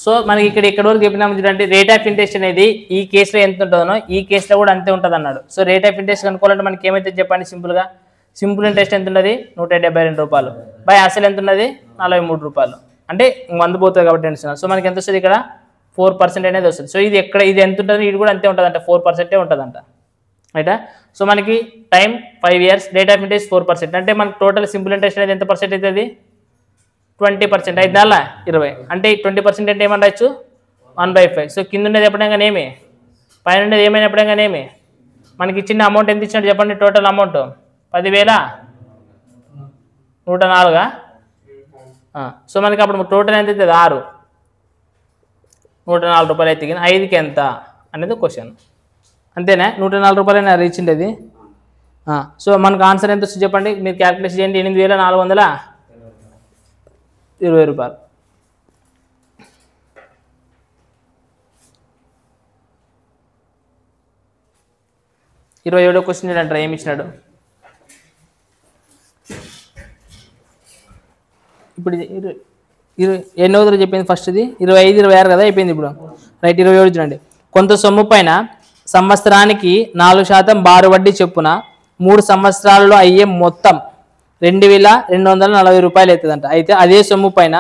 So మనకి ఇక్కడ వరకు చెప్పినాము చూడండి, రేట్ ఆఫ్ ఇంట్రెస్ట్ అనేది ఈ కేసులో ఎంత ఉంటుందో ఈ కేసులో కూడా అంతే ఉంటుంది అన్నాడు. సో రేట్ ఆఫ్ ఇంట్రెస్ట్ కనుక్కోవాలంటే మనకి ఏమైతే చెప్పండి సింపుల్గా, సింపుల్ ఇంట్రెస్ట్ ఎంత ఉన్నది 172 రూపాయలు బై అసలు ఎంత ఉన్నది 43 రూపాయలు, అంటే 100 పోతుంది కాబట్టి అంటున్నాను. సో మనకి ఎంత వస్తుంది ఇక్కడ 4% అనేది వస్తుంది. సో ఇది ఎంత ఉంటుంది, ఇది కూడా అంతే ఉంటుంది అంట, 4% ఉంటుందంట, రైటా. సో మనకి time 5 years, rate of interest 4%, అంటే మనకి టోటల్ సింపుల్ ఇంట్రెస్ట్ అనేది ఎంత పర్సెంట్ అవుతుంది 20%, 5 నెలల 20, అంటే 20% అంటే ఏమని రాయొచ్చు 1/5. సో కింద ఉండేది ఎప్పుడైనా ఏమి, పైన ఉండేది ఏమైనా ఎప్పుడైనా ఏమి, మనకి ఇచ్చిన అమౌంట్ ఎంత ఇచ్చినట్టు చెప్పండి, టోటల్ అమౌంట్ 10,104. సో మనకి అప్పుడు టోటల్ ఎంత అవుతుంది 6, 104 రూపాయలు అయితే 5కి ఎంత అనేది క్వశ్చన్, అంతేనా. 104 రూపాయలైనా రీచ్ ఉండేది. సో మనకు ఆన్సర్ ఎంత వస్తుంది చెప్పండి, మీరు క్యాలిక్యులేషన్ చేయండి. 8,420 రూపాయలు. ఇరవై 27వ క్వశ్చన్ ఏంటంటారా, ఏమి ఇచ్చినాడు ఇప్పుడు. ఎన్నోదో చెప్పింది ఫస్ట్ది 25, 26 కదా అయిపోయింది ఇప్పుడు, రైట్. 27 చూడండి, కొంత సొమ్ము పైన సంవత్సరానికి 4% బారు వడ్డీ చొప్పున 3 సంవత్సరాలలో అయ్యే మొత్తం 2,240 రూపాయలు అవుతుందంట. అయితే అదే సొమ్ము పైన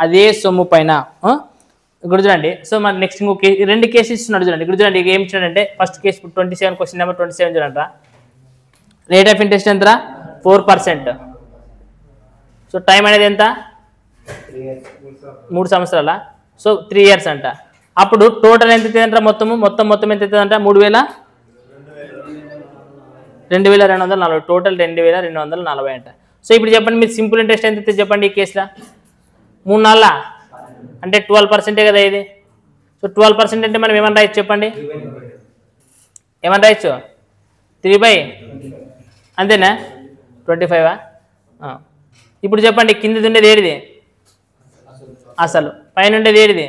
అదే సొమ్ము పైన ఇక్కడ చూడండి. సో మన నెక్స్ట్ ఇంకో రెండు కేసెస్ ఇస్తున్నాడు చూడండి. ఇక్కడ చూడండి ఏం ఇచ్చాడంటే ఫస్ట్ కేసు 27 క్వశ్చన్ నెంబర్ 27 చూడండి. రేట్ ఆఫ్ ఇంట్రెస్ట్ ఎంత 4%. సో టైం అనేది ఎంత 3 సంవత్సరాల, సో 3 years అంట. అప్పుడు టోటల్ ఎంత అవుతుందంట, మొత్తం ఎంత అవుతుందంట 2,240, టోటల్ 2,240 అంట. సో ఇప్పుడు చెప్పండి మీరు సింపుల్ ఇంట్రెస్ట్ ఎంత అవుతుంది చెప్పండి ఈ కేసులో, 3 నెలల అంటే 12% కదా ఇది. సో 12% అంటే మనం ఏమని రాయొచ్చు చెప్పండి, ఏమని రాయొచ్చు 3/, అంతేనా 25. ఇప్పుడు చెప్పండి కిందది ఉండేది ఏడిది అసలు, పైన ఉండేది ఏడిది.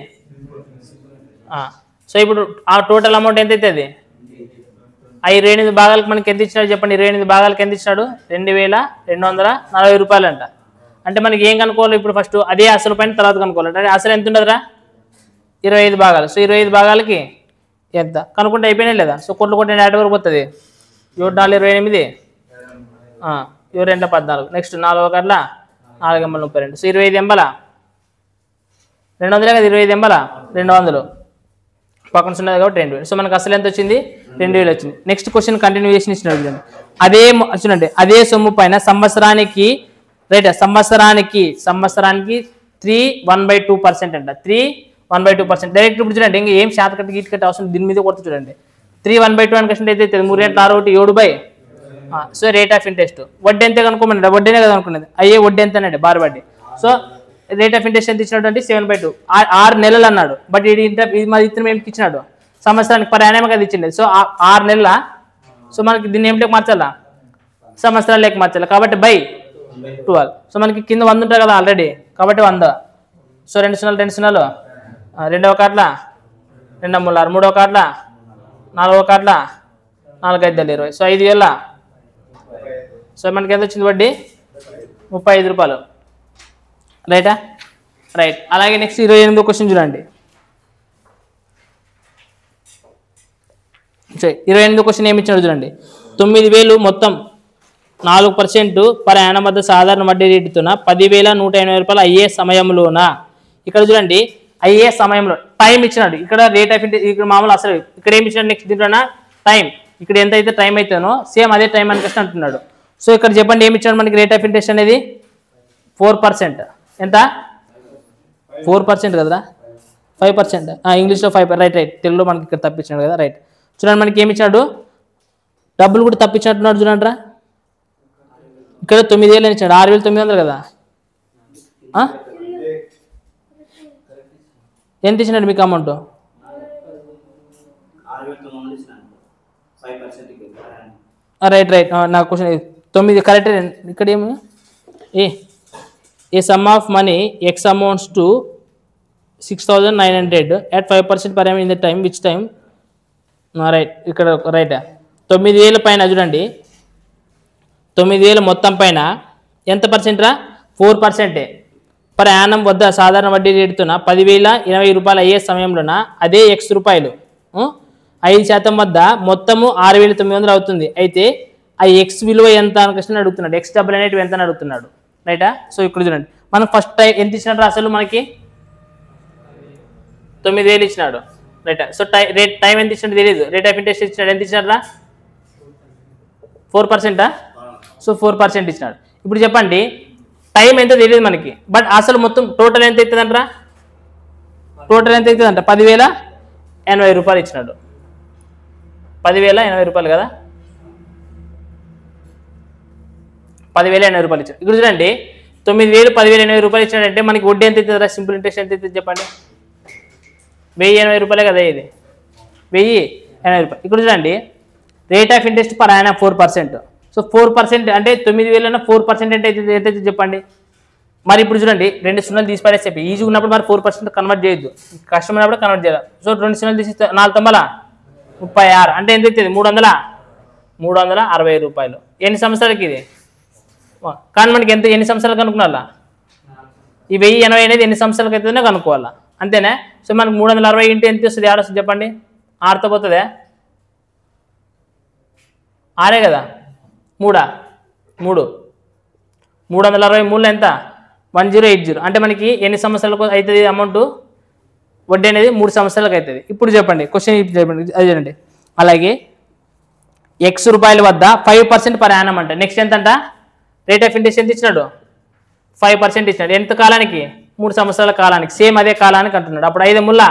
సో ఇప్పుడు ఆ టోటల్ అమౌంట్ ఎంత అవుతుంది, ఆ 28 భాగాలకు మనకి ఎంత ఇచ్చినాడు చెప్పండి, 28 భాగాలకు ఎంత ఇచ్చినాడు 2,240 రూపాయలు అంట. అంటే మనకి ఏం కనుక్కోవాలి ఇప్పుడు, ఫస్ట్ అదే అసలు పైన తర్వాత కనుక్కోవాలి. అంటే అసలు ఎంత ఉండదురా 25 భాగాలు. సో 25 భాగాలకి ఎంత కనుక్కుంటే అయిపోయినా లేదా. సో కొట్లు కొట్టిన 8 వరకు వస్తుంది, 7 4 28, 7 2 14, నెక్స్ట్ 4 1 4 32. సో 25 ఎంబల 200 కదా, 25 ఎంబల 200 పక్కన ఉన్నది కాబట్టి 2,000. సో మనకు అసలు ఎంత వచ్చింది 2,000 వచ్చింది. నెక్స్ట్ క్వశ్చన్ కంటిన్యూషన్ ఇచ్చినాడు చూడండి. అదే సొమ్ము పైన సంవత్సరానికి రైట్, సంవత్సరానికి 3/1/2% అంట, 3/1/2%. డైరెక్ట్ ఇప్పుడు చూడండి ఇంకా ఏం శాతకట్టు గీట్ కట్టే అవసరం, దీని మీద కొడుతూ చూడండి. 3/1/2 అని క్వశ్చన్ అయితే 3 రెట్లు 6 7/. సో రేట్ ఆఫ్ ఇంట్రెస్ట్ వడ్డీ ఎంత కనుక్కోమన్నాడు, వడ్డీనే కదా అనుకున్నది, అయ్యే వడ్డీ ఎంత అన్నాడు బార్ వడ్డీ. సో రేట్ ఆఫ్ ఇంట్రెస్ట్ ఎంత ఇచ్చినాడు 7/2, 6 నెలలు అన్నాడు. బట్ ఇది మాది ఇతను ఏమికి ఇచ్చినాడు సంవత్సరానికి ప్రయాణం కదా ఇచ్చింది. సో 6 నెలల, సో మనకి దీన్ని ఏమిటికి మార్చాలా సంవత్సరాలు లేక మార్చాలి కాబట్టి బై 12. సో మనకి కింద 100 ఉంటుంది కదా ఆల్రెడీ కాబట్టి 100. సో 2 0 2 0, 2వ కార్డుల 2 3 6, 3వ కార్డుల 4వ కార్డుల 4 5 20. సో 5,000. సో మనకి ఎంత వచ్చింది వడ్డీ 35 రూపాయలు, రైటా రైట్. అలాగే నెక్స్ట్ 28వ క్వశ్చన్ చూడండి. 28వ క్వశ్చన్ ఏమి ఇచ్చినాడు చూడండి. 9,000 మొత్తం 4% పర్ యానం వద్ద సాధారణ వడ్డీ రేటుతోన 10,180 రూపాయలు అయ్యే సమయంలోన. ఇక్కడ చూడండి అయ్యే సమయంలో టైం ఇచ్చినాడు. ఇక్కడ రేట్ ఆఫ్ ఇంట్రెస్ట్ ఇక్కడ మామూలు అసలు ఇక్కడ ఏమి ఇచ్చినాడు, నెక్స్ట్ దీంట్లో టైం, ఇక్కడ ఎంత అయితే టైం అయితేనో సేమ్ అదే టైం అనిపిస్తుంది అంటున్నాడు. సో ఇక్కడ చెప్పండి ఏమి ఇచ్చాడు మనకి రేట్ ఆఫ్ ఇంట్రెస్ట్ అనేది 4%. ఎంత 4% కదరా 5%, ఇంగ్లీష్లో 5, రైట్ తెలుగులో మనకి ఇక్కడ తప్పించాడు కదా, రైట్. చూడండి మనకి ఏమి ఇచ్చాడు, డబ్బులు కూడా తప్పించినట్టున్నాడు చూడండి రా. ఇక్కడ 9,000 అని ఇచ్చాడు, 6,900 కదా. ఎంత ఇచ్చినాడు మీకు అమౌంట్, రైట్ నా క్వశ్చన్ 9 కరెక్ట్. ఇక్కడ ఏమి a sum of money X amounts to 6,900 at 5% per annum in the time which time, right. ఇక్కడ రైట్ 9,000 పైన చూడండి, 9,000 మొత్తం పైన ఎంత పర్సెంట్ రా 4%. పర్ యానం వద్ద సాధారణ వడ్డీ రేటున 10,020 రూపాయలు అయ్యే సమయంలోన అదే X రూపాయలు 5% వద్ద మొత్తము 6,900 అవుతుంది. అయితే ఆ ఎక్స్ విలువ ఎంత అని క్వశ్చన్ అడుగుతున్నాడు. ఎక్స్ డబుల్ అనేటివి ఎంత అని అడుగుతున్నాడు. రైటా? సో ఇక్కడ చూడండి, మనం ఫస్ట్ టైం ఎంత ఇచ్చినాడు అసలు మనకి 9,000 ఇచ్చినాడు. రైటా? సో టైం ఎంత ఇచ్చినట్టు తెలియదు. రేట్ ఆఫ్ ఇంట్రెస్ట్ ఇచ్చినాడు. ఎంత ఇచ్చినాడు రా? 4%. సో 4% ఇచ్చినాడు. ఇప్పుడు చెప్పండి, టైం ఎంత తెలియదు మనకి, బట్ అసలు మొత్తం టోటల్ ఎంత అవుతుందంటారా? టోటల్ ఎంత అవుతుందంట? 10,080 రూపాయలు ఇచ్చినాడు. 10,080 రూపాయలు కదా, 10,080 రూపాయలు ఇచ్చాడు. ఇక్కడ చూడండి, 9,000 10,080 రూపాయలు ఇచ్చాడంటే మనకి వడ్డీ ఎంత అవుతుందా? సింపుల్ ఇంట్రెస్ట్ ఎంత అవుతుంది చెప్పండి? 1,080 రూపాయలే కదా ఇది, 1,080 రూపాయలు. ఇక్కడ చూడండి, rate of interest per annum 4%. So 4% అంటే 9,000 4% అంటే ఎంత చెప్పండి? మరి ఇప్పుడు చూడండి, 2 సున్నాలు తీసి పడేసి చెప్పి ఈజీ ఉన్నప్పుడు మరి 4% కన్వర్ట్ చేయొద్దు, కష్టమైనప్పుడు కన్వర్ట్ చేయాలి. సో 2 సున్నాలు తీసి 4,936 అంటే ఎంత అవుతుంది? 360 రూపాయలు. ఎన్ని సంవత్సరాలకి ఇది? కానీ మనకి ఎన్ని సంవత్సరాలు కనుక్కున్నా? ఈ 1,080 అనేది ఎన్ని సంవత్సరాలకి అవుతుందో కనుక్కోవాలా, అంతేనా? సో మనకు 360 ఇంటి ఎంత వస్తుంది? ఆడ వస్తుంది చెప్పండి? 6తో పోతుందా? 6 కదా, 3 363 ఎంత? 1080. అంటే మనకి ఎన్ని సంవత్సరాలకు అవుతుంది అమౌంట్? వడ్డీ అనేది 3 సంవత్సరాలకు అవుతుంది. ఇప్పుడు చెప్పండి, క్వశ్చన్ చెప్పండి, అది చూడండి. అలాగే X రూపాయల వద్ద 5% పర్ యానం అంట. నెక్స్ట్ ఎంతంట? రేట్ ఆఫ్ ఇంట్రెస్ట్ ఎంత ఇచ్చినాడు? 5% ఇచ్చినాడు. ఎంత కాలానికి? 3 సంవత్సరాల కాలానికి. సేమ్ అదే కాలానికి అంటున్నాడు. అప్పుడు 5 ముళ్ళ.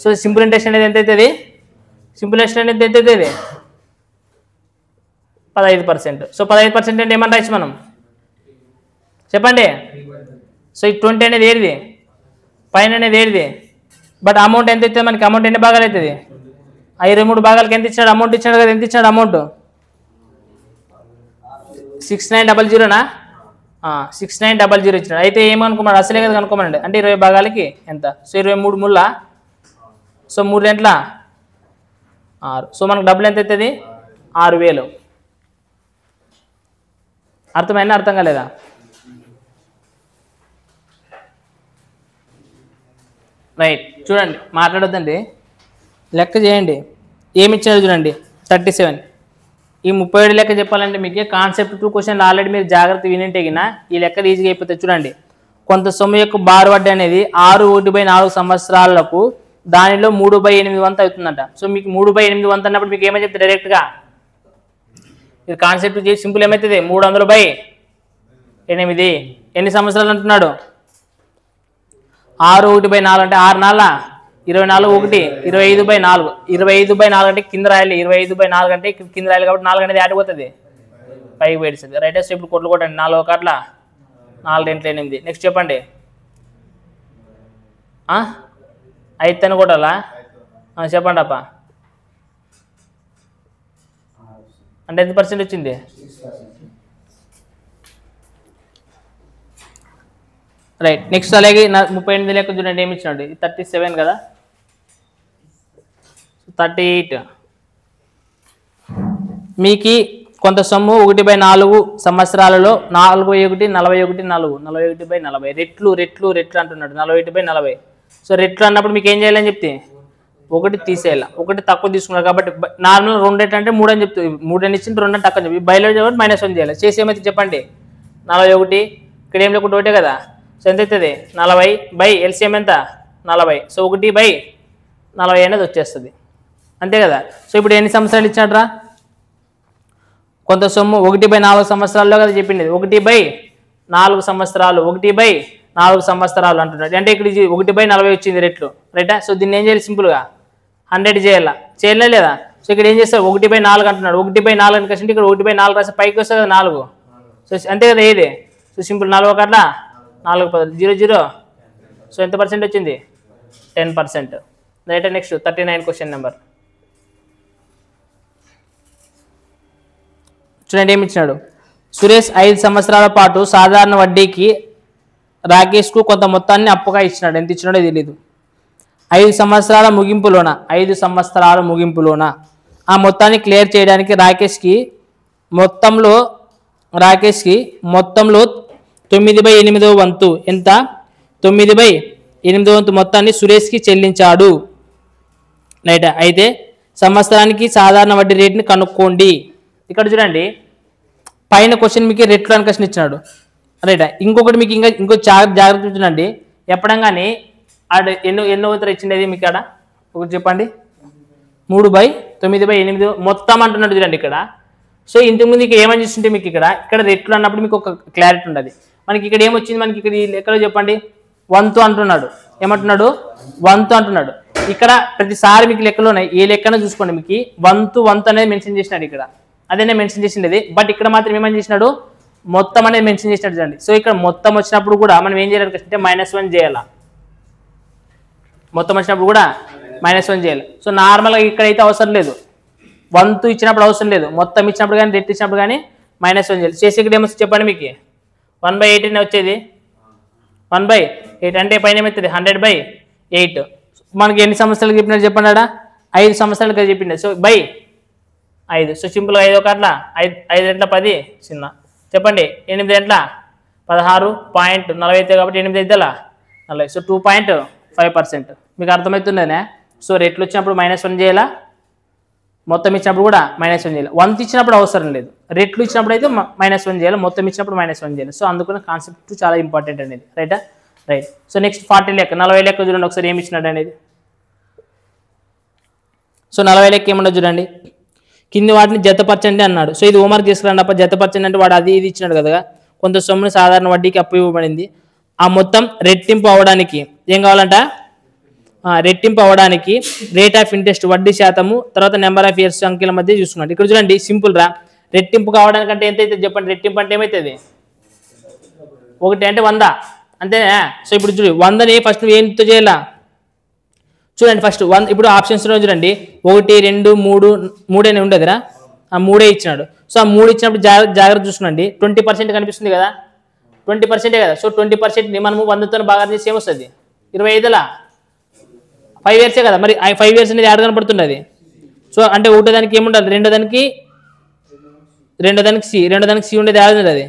సో సింపుల్ ఇంట్రెస్ట్ అనేది ఎంత అవుతుంది? సింపుల్ ఇంట్రెస్ట్ అనేది ఎంత అవుతుంది? 15%. సో 15% అంటే ఏమని రాయచ్చు మనం చెప్పండి? సో ఈ 20 అనేది ఏది? పైన అనేది ఏది? బట్ అమౌంట్ ఎంత అవుతుంది మనకి? అమౌంట్ ఎన్ని భాగాలు అవుతుంది? 23 భాగాలకి ఎంత ఇచ్చాడు? అమౌంట్ ఇచ్చాడు కదా, ఎంత ఇచ్చాడు అమౌంట్? 6900నా? 6900 ఇచ్చినాడు. అయితే ఏమనుకోమన్నాడు? అసలే కదా కనుక్కోమనండి. అంటే 20 భాగాలకి ఎంత? సో 23 ముళ్ళ. సో 3 గంటల 6. సో మనకు డబ్బులు ఎంత అవుతుంది? 6,000. అర్థమైనా అర్థం కాలేదా? రైట్, చూడండి, మాట్లాడొద్దండి, లెక్క చేయండి. ఏమి ఇచ్చాడు చూడండి, 37. ఈ 37 లెక్క చెప్పాలంటే మీకు కాన్సెప్ట్ 2 క్వశ్చన్లు ఆల్రెడీ మీరు జాగ్రత్త వినింటేగినా ఈ లెక్కలు ఈజీగా అయిపోతాయి. చూడండి, కొంత సొమ్ము యొక్క బారు వడ్డీ అనేది 6/1/4 సంవత్సరాలకు దానిలో 3/8 వంతు అవుతుందంట. సో మీకు 3/8 వంతు అన్నప్పుడు మీకు ఏమని చెప్తే డైరెక్ట్గా ఇది కాన్సెప్ట్ చేసి సింపుల్ ఏమవుతుంది? 300/8. ఎన్ని సంవత్సరాలు అంటున్నాడు? 6/1/4 అంటే 6 నాళ్ళ 24, 1 25/4. 25/4 అంటే కింద రాయాలి. 25/4 అంటే కింద రాయాలి కాబట్టి 4 అనేది ఆడిపోతుంది, పైకి పెడుతుంది. రైట్? సో ఇప్పుడు కొట్లు కొట్టండి. 4 1 4 2 8. నెక్స్ట్ చెప్పండి. 5 అని కొట్టాలా? చెప్పండి అప్ప. అంటే ఎంత % వచ్చింది? రైట్. నెక్స్ట్ అలాగే 38 లెక్క చూడండి, ఏమి ఇచ్చినాడు? 37 కదా, 38. మీకు కొంత సొమ్ము 1/4 సంవత్సరాలలో 4/1 41 41/40 రెట్లు అంటున్నాడు. 41/40. సో రెట్లు అన్నప్పుడు మీకు ఏం చేయాలని చెప్తే 1 తీసేయాలి. 1 తక్కువ తీసుకున్నారు కాబట్టి నార్మల్ 2 రెట్లు అంటే 3 అని చెప్తే 3 అని ఇచ్చింది, 2 అని తక్కువ చెప్పి బయలు -1 చేయాలి. చేసి ఏమైతే చెప్పండి? 41. ఇక్కడ ఏం లేకుండా 1 కదా. సో ఎంత అవుతుంది? 40 ఎల్సిఎం ఎంత? 40. సో 1/40 అనేది వచ్చేస్తుంది, అంతే కదా. సో ఇప్పుడు ఎన్ని సంవత్సరాలు ఇచ్చాడ్రా? కొంత సొమ్ము 1/4 సంవత్సరాల్లో కదా చెప్పింది. 1/4 సంవత్సరాలు, 1/4 సంవత్సరాలు అంటున్నాడు. అంటే ఇక్కడ 1/40 వచ్చింది రెట్లు. రైటా? సో దీన్ని ఏం చేయాలి? సింపుల్గా 100 చేయాలా? చేయలే లేదా? సో ఇక్కడ ఏం చేస్తారు? 1/4 అంటున్నాడు. 1/4 అని కష్టం ఇక్కడ 1/4 రాస్తే పైకి వస్తుంది కదా 4. సో అంతే కదా ఏది? So simple 4 1 4 10 0 0. సో ఎంత % వచ్చింది? 10%. రైట్? నెక్స్ట్ 39 క్వశ్చన్ నెంబర్ చూడండి, ఏమి ఇచ్చినాడు? సురేష్ 5 సంవత్సరాల పాటు సాధారణ వడ్డీకి రాకేష్కు కొంత మొత్తాన్ని అప్పుగా ఇచ్చినాడు. ఎంత ఇచ్చినాడో తెలియదు. 5 సంవత్సరాల ముగింపులోన ఆ మొత్తాన్ని క్లియర్ చేయడానికి రాకేష్కి మొత్తంలో 9/8 వంతు ఎంత 9/8 మొత్తాన్ని సురేష్కి చెల్లించాడు. రైట్. అయితే సంవత్సరానికి సాధారణ వడ్డీ రేటుని కనుక్కోండి. ఇక్కడ చూడండి, పైన క్వశ్చన్ మీకు రెట్లు అని క్వశ్చన్ ఇచ్చినాడు. రైట్. ఇంకొకటి మీకు ఇంకో జాగ్రత్త చూడండి, ఎప్పడంగానే ఆడ ఎన్నో ఉత్తరం ఇచ్చిండేది మీకు ఆడ ఒకటి చెప్పండి. 3/9/8 మొత్తం అంటున్నాడు చూడండి ఇక్కడ. సో ఇంతకుముందు ఇక్కడ ఏమని చూస్తుంటే మీకు ఇక్కడ రెట్లు అన్నప్పుడు మీకు ఒక క్లారిటీ ఉండదు. మనకి ఇక్కడ ఏమొచ్చింది, మనకి ఇక్కడ ఎక్కడ చెప్పండి, వంతు అంటున్నాడు. ఏమంటున్నాడు, వంతు అంటున్నాడు. ఇక్కడ ప్రతిసారి మీకు లెక్కలు ఉన్నాయి, ఏ లెక్కన చూసుకోండి, మీకు వంతు అనేది మెన్షన్ చేసినాడు ఇక్కడ, అదేనే మెన్షన్ చేసిండేది. బట్ ఇక్కడ మాత్రం ఏమని చేసినాడు, మొత్తం అనేది మెన్షన్ చేసినాడు చూడండి. సో ఇక్కడ మొత్తం వచ్చినప్పుడు కూడా మనం ఏం చేయాలి అంటే -1 చేయాలా, మొత్తం వచ్చినప్పుడు కూడా -1 చేయాలి. సో నార్మల్గా ఇక్కడైతే అవసరం లేదు, వంతు ఇచ్చినప్పుడు అవసరం లేదు, మొత్తం ఇచ్చినప్పుడు కానీ రెట్ ఇచ్చినప్పుడు కానీ -1 చేయాలి. చేసి ఇక్కడ ఏమో చెప్పండి, మీకు 1/8 వచ్చేది. 1/8 అంటే పైన ఏమవుతుంది, 100/8. మనకి ఎన్ని సంవత్సరాలు చెప్పినట్టు చెప్పండి, ఆడ 5 సంవత్సరాలు చెప్పిండే. So by 5. సో సింపుల్గా 5 ఒకట్లా 5 రెట్ల 10 చిన్న చెప్పండి, 8 రెట్ల 16.40 కాబట్టి 8 ఐదులా 40. సో 2.5%. మీకు అర్థమవుతుందనే. సో రెట్లు వచ్చినప్పుడు -1 చేయాలా, మొత్తం ఇచ్చినప్పుడు కూడా -1 చేయాలి. వంతు ఇచ్చినప్పుడు అవసరం లేదు, రెట్లు ఇచ్చినప్పుడు అయితే -1 చేయాలి, మొత్తం ఇచ్చినప్పుడు -1 చేయాలి. సో అందుకని కాన్సెప్ట్ చాలా ఇంపార్టెంట్ అనేది. రైటా, రైట్. సో నెక్స్ట్ 40 లెక్క, 40 లెక్క చూడండి ఒకసారి ఏమి ఇచ్చినాడు అనేది. సో 40 లెక్క ఏమన్నా చూడండి, కింది వాటిని జతపరచండి అన్నాడు. సో ఇది హోంవర్క్ చేసుకురండి అప్ప. జతపరచండి అంటే వాడు అది ఇది ఇచ్చినాడు కదా, కొంత సొమ్ముని సాధారణ వడ్డీకి అప్పు ఇవ్వబడింది. ఆ మొత్తం రెట్టింపు అవ్వడానికి ఏం కావాలంట, రెట్టింపు అవ్వడానికి రేట్ ఆఫ్ ఇంట్రెస్ట్ వడ్డీ శాతము, తర్వాత నెంబర్ ఆఫ్ ఇయర్స్ అంకెల మధ్య చూసుకున్నాడు. ఇక్కడ చూడండి సింపుల్ రా, రెట్టింపు కావడానికి అంటే ఎంతైతే చెప్పండి, రెట్టింపు అంటే ఏమవుతుంది, 1 అంటే 100 అంతేనా. సో ఇప్పుడు చూడు 100ని ఫస్ట్ నువ్వు ఏంతో చేయాలా చూడండి, ఫస్ట్ 1 ఇప్పుడు ఆప్షన్స్లో చూడండి 1 2 3 అని ఉండదురా, ఆ 3 ఇచ్చినాడు. సో ఆ 3 ఇచ్చినప్పుడు జాగ్రత్త చూసుకోండి, 20% కనిపిస్తుంది కదా, 20% కదా. సో 20%ని మనము 100తో బాగా చేసి ఏమొస్తుంది, 25లా 5 ఇయర్సే కదా. మరి 5 ఇయర్స్ అనేది యాడ్ కనపడుతుంది. సో అంటే ఒకటో దానికి ఏముండాలి, రెండో దానికి సి ఉండేది యాడ్ ఉంది, అది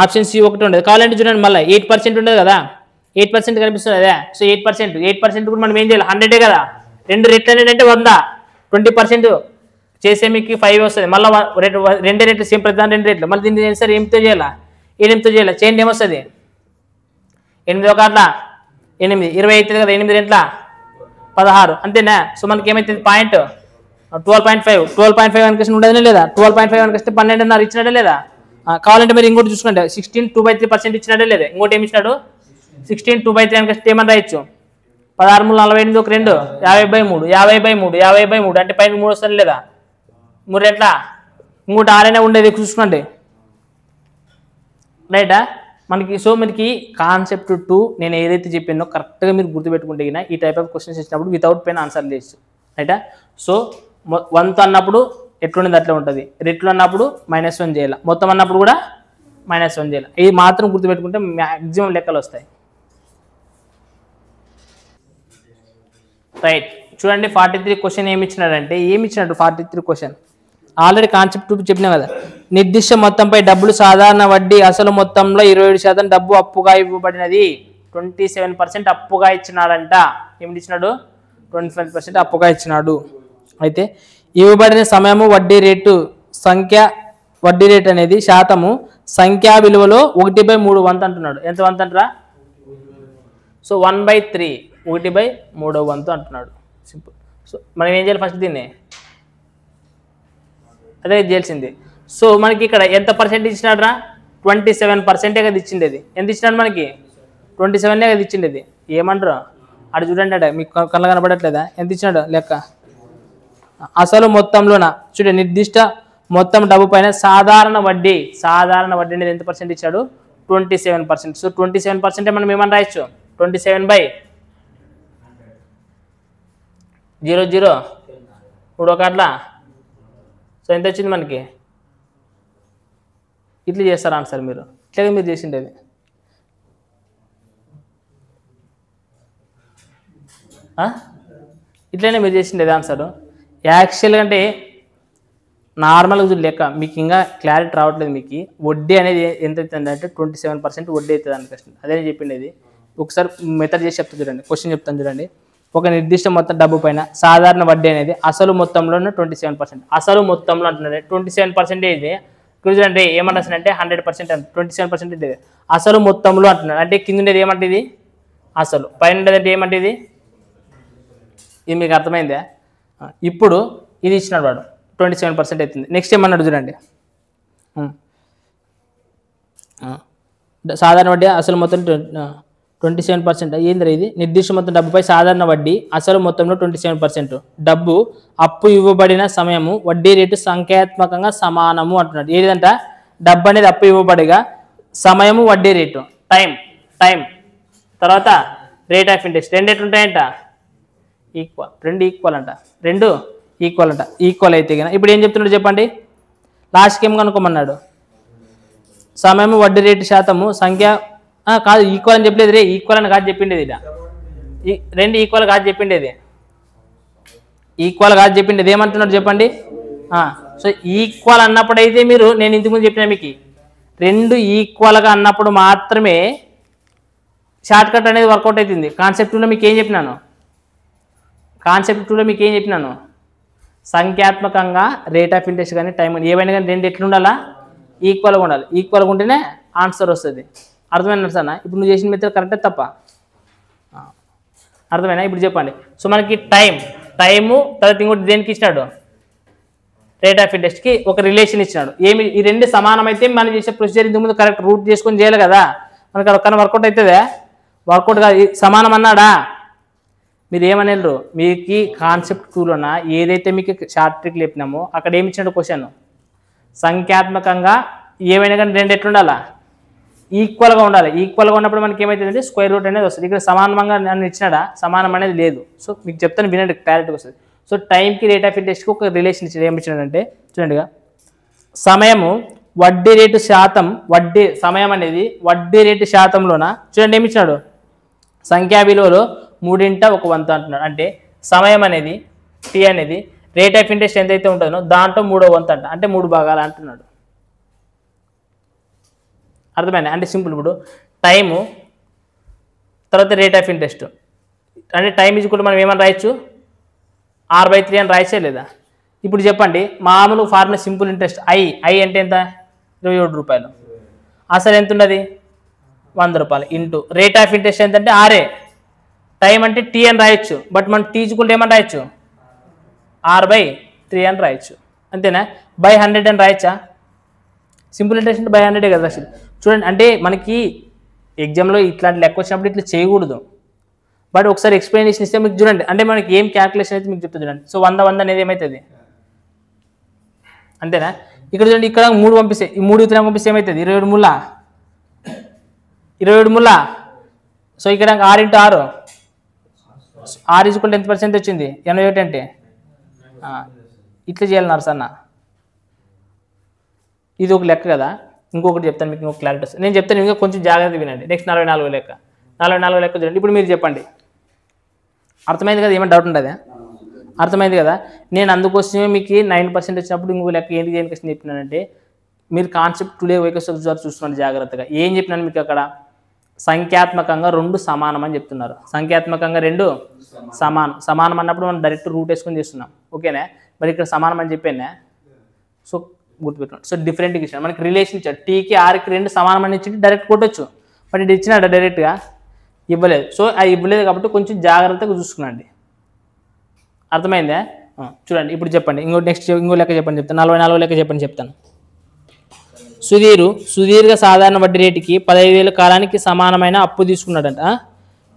ఆప్షన్ సి ఒకటి ఉండదు. కావాలంటే చూడండి మళ్ళీ 8% ఉండదు కదా, 8% కనిపిస్తుంది అదే. సో 8% కూడా మనం ఏం చేయాలి, 100 కదా, 2 రెట్లు అంటే 100, 20% చేసే మీకు 5 వస్తుంది. మళ్ళీ 2 రెట్లు సేమ్ ప్రతి 2 రెట్లు. మళ్ళీ దీన్ని సరే ఏమితో చేయాలా, 8తో చేయాలి. చేయండి ఏమొస్తుంది, 8 ఒకట్లా 8, 20 అవుతుంది కదా, 8 రెట్ల 16 అంతేనా. సో మనకి ఏమవుతుంది పాయింట్ 12.5 అని క్వశ్చన్ ఉండదు లేదా, 12.5 అని క్వశ్చన్ 12.5 ఇచ్చినట్టే లేదా. కావాలంటే మీరు ఇంకోటి చూసుకుంటే 16 2/3% ఇచ్చినట్టే లేదా. ఇంకోటి ఏమి ఇచ్చినాడు, 16 2/3 అని క్వశ్చన్ ఏమని రాయొచ్చు, 16 3 48 1 2 50/3 అంటే పైన 3 వస్తుంది లేదా, 3 రెట్ల ఇంకోటి 6 అయినా ఉండేది చూసుకోండి. రైటా మనకి. సో మనకి కాన్సెప్ట్ 2 నేను ఏదైతే చెప్పానో కరెక్ట్గా మీరు గుర్తుపెట్టుకుంటే ఈ టైప్ ఆఫ్ క్వశ్చన్స్ ఇచ్చినప్పుడు వితౌట్ పెన్ ఆన్సర్ చేయొచ్చు. రైటా. సో 1 అన్నప్పుడు ఎట్లుండేది అట్లా ఉంటుంది, రెట్లు అన్నప్పుడు -1 చేయాలి, మొత్తం అన్నప్పుడు కూడా -1 చేయాలి. ఇది మాత్రం గుర్తుపెట్టుకుంటే మ్యాక్సిమం లెక్కలు వస్తాయి. రైట్. చూడండి 43 క్వశ్చన్ ఏమి ఇచ్చినాడంటే, ఏమి ఇచ్చినట్టు 43 క్వశ్చన్ ఆల్రెడీ కాన్సెప్ట్ 2 చెప్పినా కదా. నిర్దిష్ట మొత్తంపై డబ్బులు సాధారణ వడ్డీ అసలు మొత్తంలో 27% డబ్బు అప్పుగా ఇవ్వబడినది. 27% అప్పుగా ఇచ్చినాడంట. ఏమిటి ఇచ్చినాడు, 25% అప్పుగా ఇచ్చినాడు. అయితే ఇవ్వబడిన సమయము వడ్డీ రేటు సంఖ్య, వడ్డీ రేటు అనేది శాతము సంఖ్యా విలువలో 1/3 వంతు అంటున్నాడు. ఎంత వంతు అంటారా, సో 1/3 1/3 వంతు అంటున్నాడు. సింపుల్. సో మనం ఏం చేయాలి, ఫస్ట్ దీన్ని అదే చేయాల్సింది. సో మనకి ఇక్కడ ఎంత పర్సెంట్ ఇచ్చినాడు రా, 27% కదా ఇచ్చిండేది. ఎంత ఇచ్చినాడు మనకి, 27 కదా ఇచ్చిండేది. ఏమంటారు అటు చూడండి, అట మీకు కళ్ళ కనపడట్లేదా, ఎంత ఇచ్చినాడు లెక్క. అసలు మొత్తంలోన చూడండి, నిర్దిష్ట మొత్తం డబ్బు పైన సాధారణ వడ్డీ అనేది ఎంత పర్సెంట్ ఇచ్చాడు, 27%. సో 27% మనం ఏమని రాయొచ్చు, 27/00 ఇప్పుడు ఒక అట్లా. సో ఎంత వచ్చింది మనకి, ఇట్లా చేస్తారు ఆన్సర్ మీరు, ఇట్లాగే మీరు చేసిండేది. ఇట్లనే మీరు చేసిండేది ఆన్సర్. యాక్చువల్గా అంటే నార్మల్గా లెక్క మీకు ఇంకా క్లారిటీ రావట్లేదు. మీకు వడ్డీ అనేది ఎంత అవుతుంది అంటే 27% వడ్డీ అవుతుంది అనుకోండి. అదే చెప్పింది ఇది. ఒకసారి మెథడ్ చేసి చెప్తాను చూడండి, క్వశ్చన్ చెప్తాను చూడండి. ఒక నిర్దిష్ట మొత్తం డబ్బు పైన సాధారణ వడ్డీ అనేది అసలు మొత్తంలోనే 27%. అసలు మొత్తంలో అంటున్నది 27%. ఇక్కడ చూడండి ఏమన్నా అంటే 100% అంటే 27% అసలు మొత్తంలో అంటున్నారు. అంటే కింద ఉండేది ఏమంటే ఇది అసలు, పైన ఉండేది అంటే ఏమంటే ఇది మీకు అర్థమైందా? ఇప్పుడు ఇది ఇచ్చినాడు వాడు 27% అవుతుంది. నెక్స్ట్ ఏమన్నాడు చూడండి, సాధారణ వడ్డీ అసలు మొత్తం 27%. ఏంద్రా ఇది? నిర్దిష్ట మొత్తం డబ్బుపై సాధారణ వడ్డీ అసలు మొత్తంలో 27%. డబ్బు అప్పు ఇవ్వబడిన సమయము వడ్డీ రేటు సంఖ్యాత్మకంగా సమానము అంటున్నాడు. ఏదంట? డబ్బు అనేది అప్పు ఇవ్వబడిగా సమయము వడ్డీ రేటు టైం తర్వాత రేట్ ఆఫ్ ఇంట్రెస్ట్ రెండు ఎట్లుంటాయంట? రెండు ఈక్వల్ అంట. ఈక్వల్ అయితే కదా ఇప్పుడు ఏం చెప్తున్నాడు చెప్పండి. లాస్ట్కి ఏం కనుక్కోమన్నాడు? సమయము వడ్డీ రేటు శాతము సంఖ్య కాదు, ఈక్వల్ అని చెప్పలేదు రే. ఈక్వల్ అని కాదు చెప్పిండేది. ఇలా రెండు ఈక్వల్ కాదు చెప్పిండేది. ఏమంటున్నాడు చెప్పండి. సో ఈక్వల్ అన్నప్పుడు అయితే మీరు, నేను ఇంతకుముందు చెప్పిన మీకు రెండు ఈక్వల్గా అన్నప్పుడు మాత్రమే షార్ట్ కట్ అనేది వర్కౌట్ అవుతుంది. కాన్సెప్ట్ టూలో మీకు ఏం చెప్పినాను? సంఖ్యాత్మకంగా రేట్ ఆఫ్ ఇంట్రెస్ట్ కానీ టైం కానీ ఏవైనా కానీ రెండు ఎట్లుండాలా? ఈక్వల్గా ఉండాలి. ఈక్వల్గా ఉంటేనే ఆన్సర్ వస్తుంది. అర్థమైనా సార్? ఇప్పుడు నువ్వు చేసిన మెథడ్ కరెక్టే తప్ప? అర్థమైనా? ఇప్పుడు చెప్పండి. సో మనకి టైము తర్వాత ఇంకోటి దేనికి ఇచ్చినాడు? రేట్ ఆఫ్ ఇంట్రెస్ట్కి ఒక రిలేషన్ ఇచ్చినాడు. ఏమి ఈ రెండు సమానమైతే మనం చేసే ప్రొసీజర్ ఇంతకుముందు కరెక్ట్ రూట్ చేసుకొని చేయాలి కదా. మనకి ఒక్కన వర్కౌట్ అవుతుందా? వర్కౌట్ కాదు. సమానం అన్నాడా? మీరు ఏమనేరు? మీకు కాన్సెప్ట్ టూలోన ఏదైతే మీకు షార్ట్ ట్రిక్ చెప్పినామో అక్కడ ఏమి ఇచ్చినాడు క్వశ్చన్? సంఖ్యాత్మకంగా ఏమైనా కానీ రెండు ఎట్లుండాలా? ఈక్వల్గా ఉండాలి. ఈక్వల్గా ఉన్నప్పుడు మనకి ఏమవుతుందంటే స్క్వేర్ రూట్ అనేది వస్తుంది. ఇక్కడ సమానంగా నన్ను ఇచ్చినాడా? సమానం అనేది లేదు. సో మీకు చెప్తాను వినండి, క్లారిటీ వస్తుంది. సో టైంకి రేట్ ఆఫ్ ఇంట్రెస్ట్కి ఒక రిలేషన్ ఇచ్చాడు. ఏమి ఇచ్చినాడంటే చూడండిగా, సమయము వడ్డీ రేటు శాతం, సమయం అనేది వడ్డీ రేటు శాతంలోన చూడండి ఏమి ఇచ్చినాడు? సంఖ్యా విలువలో 3/100 అంటున్నాడు. అంటే సమయం అనేది టీ అనేది రేట్ ఆఫ్ ఇంట్రెస్ట్ ఎంతైతే ఉంటుందో దాంట్లో 3/100 అంట. అంటే 3 భాగాలు అంటున్నాడు. అర్థమైనా? అంటే సింపుల్. ఇప్పుడు టైము తర్వాత రేట్ ఆఫ్ ఇంట్రెస్ట్ అంటే టైం ఈజ్ కూడా మనం ఏమని రాయొచ్చు? R/3 అని రాయచ్చే లేదా? ఇప్పుడు చెప్పండి, మామూలు ఫార్ములా సింపుల్ ఇంట్రెస్ట్ ఐ అంటే ఎంత? 27 రూపాయలు. అసలు ఎంత ఉన్నది? 100 రూపాయలు ఇంటూ రేట్ ఆఫ్ ఇంట్రెస్ట్ ఎంత అంటే ఆర్ఏ. టైం అంటే టీ అని రాయొచ్చు, బట్ మనం టీచుకుంటే ఏమని రాయొచ్చు? R/3 అని రాయొచ్చు. అంతేనా? బై 100 అని రాయొచ్చా? సింపుల్ ఇంట్రెస్ట్ అంటే బై 100 కదా అసలు. చూడండి, అంటే మనకి ఎగ్జామ్లో ఇట్లాంటి లెక్క వచ్చినప్పుడు ఇట్లా చేయకూడదు. బట్ ఒకసారి ఎక్స్ప్లెనేషన్ ఇస్తే మీకు చూడండి, అంటే మనకి ఏం క్యాల్కులేషన్ అయితే మీకు చెప్తుంది చూడండి. సో 100 అనేది ఏమవుతుంది? అంతేనా? ఇక్కడ చూడండి, ఇక్కడ 3 పంపిస్తే ఈ 3 ఇతర పంపిస్తే ఏమవుతుంది? 27 ముళ్ళ. సో ఇక్కడ R × R. R = ఎంత % వచ్చింది? 81 అంటే ఇట్లా చేయాలన్నారు సార్. ఇది ఒక లెక్క కదా. ఇంకొకటి చెప్తాను మీకు, ఇంకొక క్లారిటీ వస్తుంది. నేను చెప్తాను ఇంకా కొంచెం జాగ్రత్తగా వినండి. నెక్స్ట్ 44 లెక్క. 44 లెక్క చూడండి. ఇప్పుడు మీరు చెప్పండి. అర్థమైంది కదా? ఏమైనా డౌట్ ఉండదా? అర్థమైంది కదా? నేను అందుకోసమే మీకు 9% వచ్చినప్పుడు ఇంకో లెక్క ఏంటి దేనికోసం చెప్పినానంటే, మీరు కాన్సెప్ట్ టుడే వైకస్ చూస్తున్నాడు జాగ్రత్తగా. ఏం చెప్పినాను మీకు అక్కడ? సంఖ్యాత్మకంగా రెండు సమానం అని చెప్తున్నారు. సంఖ్యాత్మకంగా రెండు సమానం అన్నప్పుడు మనం డైరెక్ట్ రూట్ వేసుకొని చేస్తున్నాం. ఓకేనా? మరి ఇక్కడ సమానం అని చెప్పానా? సో గుర్తుపెట్టుకోండి. సో డిఫరెంట్గా ఇచ్చాడు. మనకి రిలేషన్ ఇచ్చాడు. టీకి ఆర్కి రెండు సమానం అని ఇచ్చి డైరెక్ట్ కొట్టచ్చు. బట్ ఇది ఇచ్చినాడు డైరెక్ట్గా ఇవ్వలేదు. సో అది ఇవ్వలేదు కాబట్టి కొంచెం జాగ్రత్తగా చూసుకున్నాండి. అర్థమైందా? చూడండి ఇప్పుడు చెప్పండి. ఇంకో లెక్క చెప్పండి చెప్తాను. 44 లెక్క చెప్పండి చెప్తాను. సుధీర్ఘ సాధారణ వడ్డీ రేటుకి 15,000 కాలానికి సమానమైన అప్పు తీసుకున్నాడంట.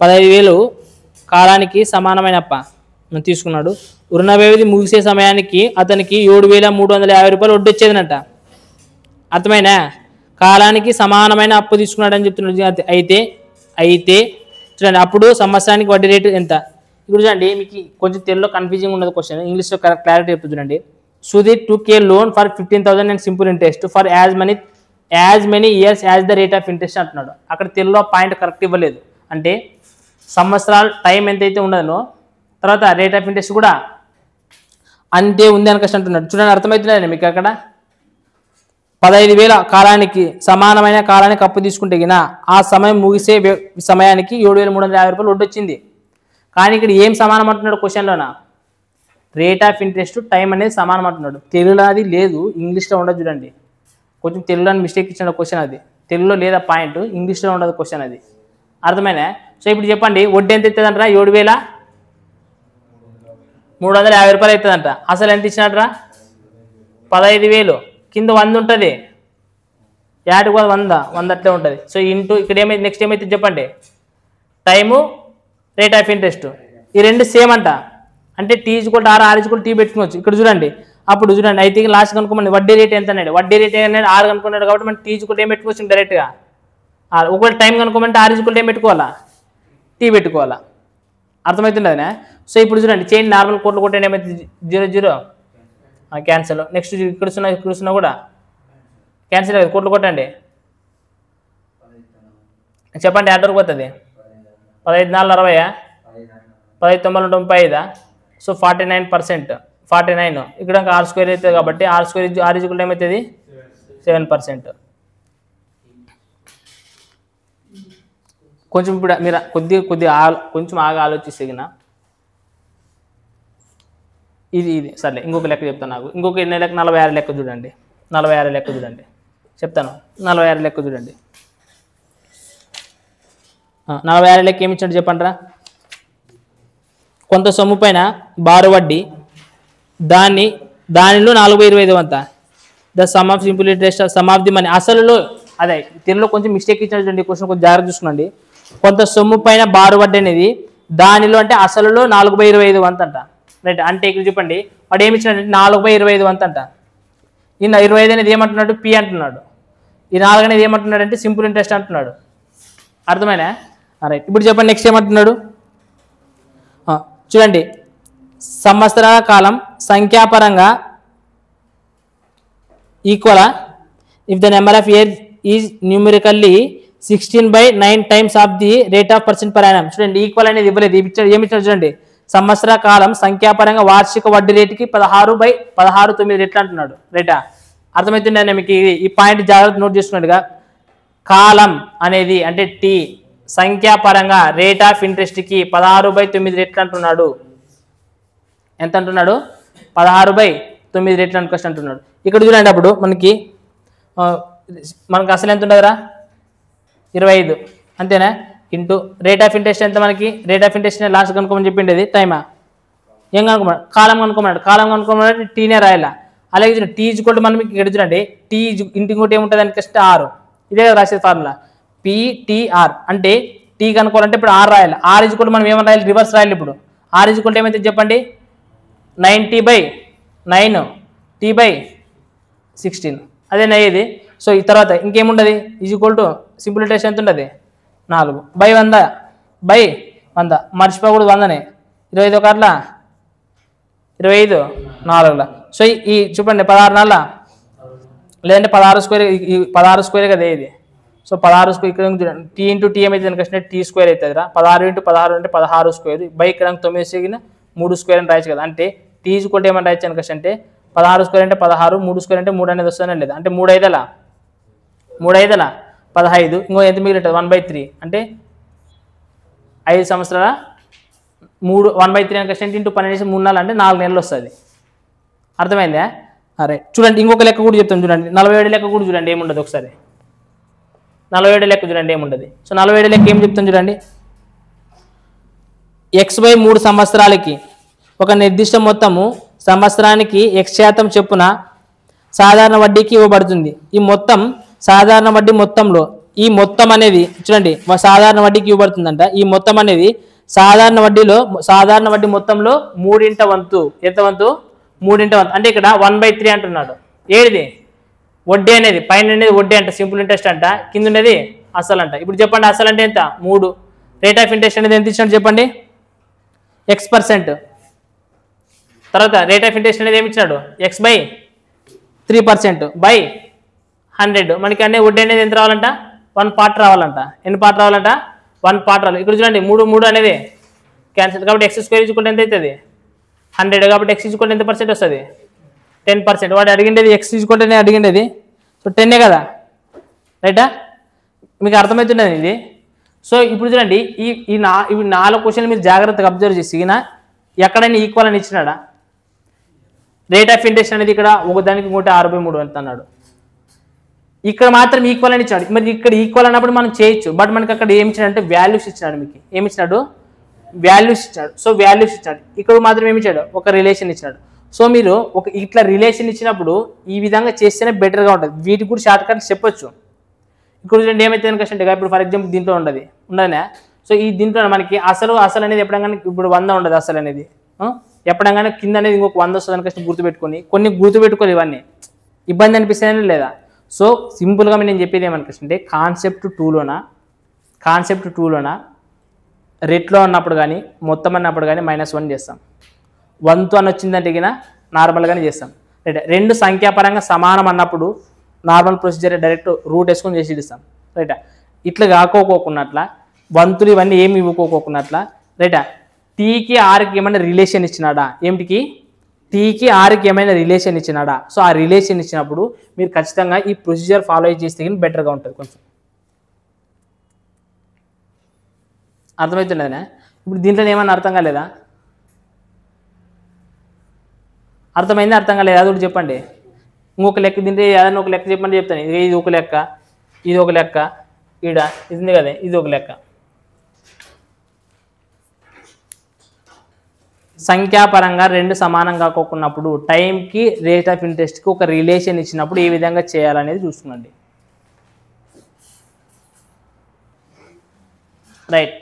15,000 కాలానికి సమానమైన తీసుకున్నాడు. రుణ వ్యవధి ముగిసే సమయానికి అతనికి 7,350 రూపాయలు వడ్డీ వచ్చేదనంట. అర్థమైనా? కాలానికి సమానమైన అప్పు తీసుకున్నాడు అని చెప్తున్నాడు. అయితే చూడండి, అప్పుడు సంవత్సరానికి వడ్డీ రేటు ఎంత? ఇప్పుడు చూడండి, మీకు కొంచెం తెలుగులో కన్ఫ్యూజింగ్ ఉన్నది క్వశ్చన్. ఇంగ్లీష్లో క్లారిటీ చెప్తుంది చూడండి. Sudhir took a loan for 15,000 and simple interest for as many years as the rate of interest అంటున్నాడు. అక్కడ తెలుగులో పాయింట్ కరెక్ట్ ఇవ్వలేదు. అంటే సంవత్సరాలు టైం ఎంతైతే ఉండదో తర్వాత రేట్ ఆఫ్ ఇంట్రెస్ట్ కూడా అంతే ఉంది అని కష్టం అంటున్నాడు. చూడండి అర్థమవుతున్నాయి మీకు అక్కడ 15,000 కాలానికి సమానమైన కాలానికి అప్పు తీసుకుంటే గిన ఆ సమయం ముగిసే సమయానికి 7,350 రూపాయలు వడ్డీ వచ్చింది. కానీ ఇక్కడ ఏం సమానం అంటున్నాడు క్వశ్చన్లోనా? రేట్ ఆఫ్ ఇంట్రెస్ట్ టైం అనేది సమానం అంటున్నాడు. తెలుగులో అది లేదు, ఇంగ్లీష్లో ఉండదు. చూడండి కొంచెం తెలుగులో మిస్టేక్ ఇచ్చిన క్వశ్చన్ అది. తెలుగులో లేదా పాయింట్, ఇంగ్లీష్లో ఉండదు క్వశ్చన్ అది. అర్థమైనా? సో ఇప్పుడు చెప్పండి వడ్డీ ఎంత అవుతుందంటారా? 7,350 రూపాయలు అవుతుందంట. అసలు ఎంత ఇచ్చినట్రా? 15,000 కింద 100 ఉంటుంది, యాడ్కి 100 అట్లే ఉంటుంది. సో ఇంటూ ఇక్కడ ఏమైతే నెక్స్ట్ ఏమైతే చెప్పండి, టైము రేట్ ఆఫ్ ఇంట్రెస్ట్ ఈ రెండు సేమ్ అంట. అంటే T equal R, R equal T పెట్టుకోవచ్చు. ఇక్కడ చూడండి అప్పుడు చూడండి అయితే లాస్ట్ కనుక్కోమండి వడ్డీ రేట్ ఎంత అన్నాడు. వడ్డీ రేట్ అనేది ఆర్ కనుక్కున్నాడు కాబట్టి మనం టీ ఈజ్వల్ ఏం పెట్టుకోవచ్చు డైరెక్ట్గా. ఒకవేళ టైం కనుక్కోమంటే ఆర్ ఈజ్వల్ ఏం పెట్టుకోవాలా? టీ పెట్టుకోవాలా. అర్థమవుతుంది అదే. సో ఇప్పుడు చూడండి చేంజ్ నార్మల్ కోట్లు కొట్టండి ఏమైతే 0 క్యాన్సల్. నెక్స్ట్ ఇక్కడ చూస్తున్నా కూడా క్యాన్సిల్ కదా, కోట్లు కొట్టండి. చెప్పండి ఎంత వరకు పోతుంది? 15,460, 15,995. సో 49%, 49. ఇక్కడ ఆర్ స్క్వేర్ అవుతుంది కాబట్టి ఆర్ ఈజ్వల్ ఏమవుతుంది? 7%. కొంచెం ఇప్పుడు మీరు కొంచెం ఆగా ఆలోచిస్తే ఇది సర్లే ఇంకొక లెక్క చెప్తాను. నాకు ఇంకొక ఎన్ని లెక్క 46 లెక్క చూడండి. 46 లెక్క చూడండి చెప్తాను. 46 లెక్క చూడండి. 46 లెక్క ఏమి ఇచ్చాడు చెప్పండిరా? కొంత సొమ్ము పైన బారు వడ్డీ దానిలో 4/25 వంత the sum of simple interest sum of the money. అసలులో అదే తెలుగులో కొంచెం మిస్టేక్ ఇచ్చాడు చూడండి. క్వశ్చన్ కొంచెం జాగ్రత్త చూసుకోండి. కొంత సొమ్ము పైన బారు వడ్డీ అనేది దానిలో అంటే అసలులో 4/25 వంత అంట. రైట్. అంటే ఇక్కడ చెప్పండి వాడు ఏమి ఇచ్చినాడంటే 4/25 వంత అంట. ఈ 25 అనేది ఏమంటున్నాడు? పి అంటున్నాడు. ఈ 4 అనేది ఏమంటున్నాడు అంటే సింపుల్ ఇంట్రెస్ట్ అంటున్నాడు. అర్థమైనా? రైట్. ఇప్పుడు చెప్పండి నెక్స్ట్ ఏమంటున్నాడు చూడండి. సంవత్సరాల కాలం సంఖ్యాపరంగా equal if the number of year is numerically 16/9 times of the rate of percent per annum. చూడండి ఈక్వల్ అనేది ఇవ్వలేదు. ఏమి ఇచ్చాడు చూడండి. సంవత్సర కాలం సంఖ్యాపరంగా వార్షిక వడ్డీ రేటుకి 16/16 9 రెట్లు అంటున్నాడు. రైటా? అర్థమవుతుండే మీకు ఈ పాయింట్ జాగ్రత్త నోట్ చేసుకున్నట్టుగా. కాలం అనేది అంటే టీ సంఖ్యాపరంగా రేట్ ఆఫ్ ఇంట్రెస్ట్కి 16/9 రెట్లు అంటున్నాడు. ఎంత అంటున్నాడు? 16/9 రెట్లు అనుకోవచ్చు అంటున్నాడు. ఇక్కడ చూడండి అప్పుడు మనకి అసలు ఎంత ఉండదురా? 25 అంతేనా? ఇంటూ రేట్ ఆఫ్ ఇంట్రెస్ట్ ఎంత మనకి? రేట్ ఆఫ్ ఇంట్రెస్ట్ లాస్ట్ కనుక్కోమని చెప్పిండేది టైమా. ఏం కనుక్కోమన్నాడు? కాలం కనుక్కోమన్నాడు. కాలం కనుక్కోమన్నాడు టీనే రాయాల. అలాగే చూడండి టీ ఈజ్వల్ మనం ఇక్కడ చూడండి టీ ఇంటికి ఏముంటుంది దానికి కష్ట ఆరు. ఇదే కదా రాసేది ఫార్ములా పిటిఆర్. అంటే టీ కనుక్కోవాలంటే ఇప్పుడు ఆర్ రాయాలి. ఆర్ ఈజ్వల్ మనం ఏమని రాయాలి? రివర్స్ రాయాలి. ఇప్పుడు ఆర్ ఈజ్వల్ ఏమైతే చెప్పండి? 90/9 T/16 అదే నయ్యేది. సో ఈ తర్వాత ఇంకేముండదు? ఈజ్వల్ టు సింపుల్ ఇంట్రెస్ట్ ఎంత ఉంటుంది? 4/100/100 మర్చిపోకూడదు 100నే. 25 ఒకట్ల 25 4. సో ఈ చూడండి 16 4 లేదంటే 16 స్క్వేర్. 16 స్క్వేర్ కదా ఇది. సో 16 స్క్వేర్ ఇక్కడ టీ ఇంటూ టీ ఏమైతే దానికొస్తే టీ స్క్వేర్ అవుతుంది రా. 16 × 16 అంటే 16 స్క్వేర్. బై ఇక్కడ 9 సెగిన 3 స్క్వేర్ అని రాయచ్చు కదా. అంటే టీ ఈజ్వల్ ఏమని రాయచ్చు అనుకోవచ్చు అంటే 16 స్క్వేర్ అంటే 16, 3 స్క్వేర్ అంటే 3 అనేది వస్తుందని లేదు. అంటే 3 5 15. ఇంకో ఎంత మిగిలింటుంది? 1/3. అంటే 5 సంవత్సరాల 1/3 అని కష్టం ఇంటూ 12 3 నెలలు అంటే 4 నెలలు వస్తుంది. అర్థమైందా? అరే చూడండి ఇంకొక లెక్క కూడా చెప్తాను చూడండి. 47 లెక్క కూడా చూడండి ఏముండదు ఒకసారి. 47 లెక్క చూడండి ఏముండదు. సో 47 లెక్క ఏం చెప్తాను చూడండి. x/3 సంవత్సరాలకి ఒక నిర్దిష్ట మొత్తము సంవత్సరానికి x% చొప్పున సాధారణ వడ్డీకి ఇవ్వబడుతుంది. ఈ మొత్తం సాధారణ వడ్డీ మొత్తంలో ఈ మొత్తం అనేది చూడండి సాధారణ వడ్డీకి ఇవ్వబడుతుందంట. ఈ మొత్తం అనేది సాధారణ వడ్డీ మొత్తంలో 3వ వంతు. ఎంత వంతు? 3వ వంతు. అంటే ఇక్కడ 1/3 అంటున్నాడు. ఏది? వడ్డీ అనేది పైన అనేది వడ్డీ అంట, సింపుల్ ఇంట్రెస్ట్ అంట. కింద ఉండేది అసలు అంట. ఇప్పుడు చెప్పండి అసలు అంటే ఎంత? 3. రేట్ ఆఫ్ ఇంట్రెస్ట్ అనేది ఎంత ఇచ్చినట్టు చెప్పండి? x%. తర్వాత రేట్ ఆఫ్ ఇంట్రెస్ట్ అనేది ఏమి ఇచ్చినాడు? x/3% by 100. మనకి అనే వడ్డీ అనేది ఎంత రావాలంట? 1 పార్ట్ రావాలంట. ఎన్ని పార్ట్ రావాలంట? 1 పార్ట్ రావాలి. ఇక్కడ చూడండి 3 అనేది క్యాన్సిల్ కాబట్టి x² ఎంత అవుతుంది? 100 కాబట్టి x ఈక్వల్ ఎంత పర్సెంట్ వస్తుంది 10%. వాడు అడిగిండేది x ఈక్వల్ అడిగిండేది, సో 10 కదా, రైటా? మీకు అర్థమవుతున్నది ఇది. సో ఇప్పుడు చూడండి ఇవి 4 క్వశ్చన్లు మీరు జాగ్రత్తగా అబ్జర్వ్ చేసి ఎక్కడైనా ఈక్వల్ అని ఇచ్చినాడా? రేట్ ఆఫ్ ఇంట్రెస్ట్ అనేది ఇక్కడ ఒకదానికి 163 ఎంత అన్నాడు, ఇక్కడ మాత్రం ఈక్వల్ అని ఇచ్చాడు. మరి ఇక్కడ ఈక్వల్ అన్నప్పుడు మనం చేయొచ్చు, బట్ మనకి అక్కడ ఏమి ఇచ్చాడు అంటే వాల్యూస్ ఇచ్చినాడు. మీకు ఏమి ఇచ్చినాడు? వాల్యూస్ ఇచ్చాడు. సో వాల్యూస్ ఇచ్చాడు. ఇక్కడ మాత్రం ఏమి ఇచ్చాడు? ఒక రిలేషన్ ఇచ్చాడు. సో మీరు ఇట్లా రిలేషన్ ఇచ్చినప్పుడు ఈ విధంగా చేస్తేనే బెటర్గా ఉంటుంది. వీటికి కూడా షార్ట్ కట్ చెప్పొచ్చు. ఇక్కడ చూడండి ఏమైతే కష్టం అంటే, ఇప్పుడు ఫర్ ఎగ్జాంపుల్ దీంట్లో ఉండదనే. సో ఈ దీంట్లో మనకి అసలు అనేది ఎప్పుడంగా ఇప్పుడు 100 ఉండదు అసలు అనేది, ఎప్పుడంగానే కింద అనేది ఇంకొక 100 వస్తుంది అని కష్టం గుర్తుపెట్టుకొని, కొన్ని గుర్తుపెట్టుకోవాలి, ఇవన్నీ ఇబ్బంది అనిపిస్తాయని లేదా. సో సింపుల్గా నేను చెప్పేది ఏమనిపిస్తుంటే, కాన్సెప్ట్ టూలోన రెట్లో అన్నప్పుడు కానీ మొత్తం అన్నప్పుడు కానీ -1 చేస్తాం. 1 అని వచ్చిందంటే నార్మల్గానే చేస్తాం. రైట్. రెండు సంఖ్యాపరంగా సమానం అన్నప్పుడు నార్మల్ ప్రొసీజర్ డైరెక్ట్ రూట్ వేసుకొని చేసి ఇస్తాం. రైటా? ఇట్లా కాకోకున్నట్లా వంతులు ఇవన్నీ ఏమి ఇవ్వకోకున్నట్లా, రైటా? టీకి ఆర్కి ఏమైనా రిలేషన్ ఇచ్చినాడా? ఏమిటికి? టీకి ఆర్కి ఏమైనా రిలేషన్ ఇచ్చినాడా? సో ఆ రిలేషన్ ఇచ్చినప్పుడు మీరు ఖచ్చితంగా ఈ ప్రొసీజర్ ఫాలో చేస్తే బెటర్గా ఉంటుంది. కొంచెం అర్థమవుతున్నదనే. ఇప్పుడు దీంట్లో ఏమన్నా అర్థం కాలేదా? అర్థమైంది? అర్థం కాలేదు? అది ఒకటి చెప్పండి. ఇంకొక లెక్క దీంట్లో ఏదైనా ఒక లెక్క చెప్పండి, చెప్తాను. ఇది ఒక లెక్క, ఇది ఒక లెక్క, ఈడ ఇది కదా, ఇది ఒక లెక్క. సంఖ్యాపరంగా రెండు సమానం కాకోకున్నప్పుడు టైంకి రేట్ ఆఫ్ ఇంట్రెస్ట్కి ఒక రిలేషన్ ఇచ్చినప్పుడు ఏ విధంగా చేయాలనేది చూసుకోండి. రైట్.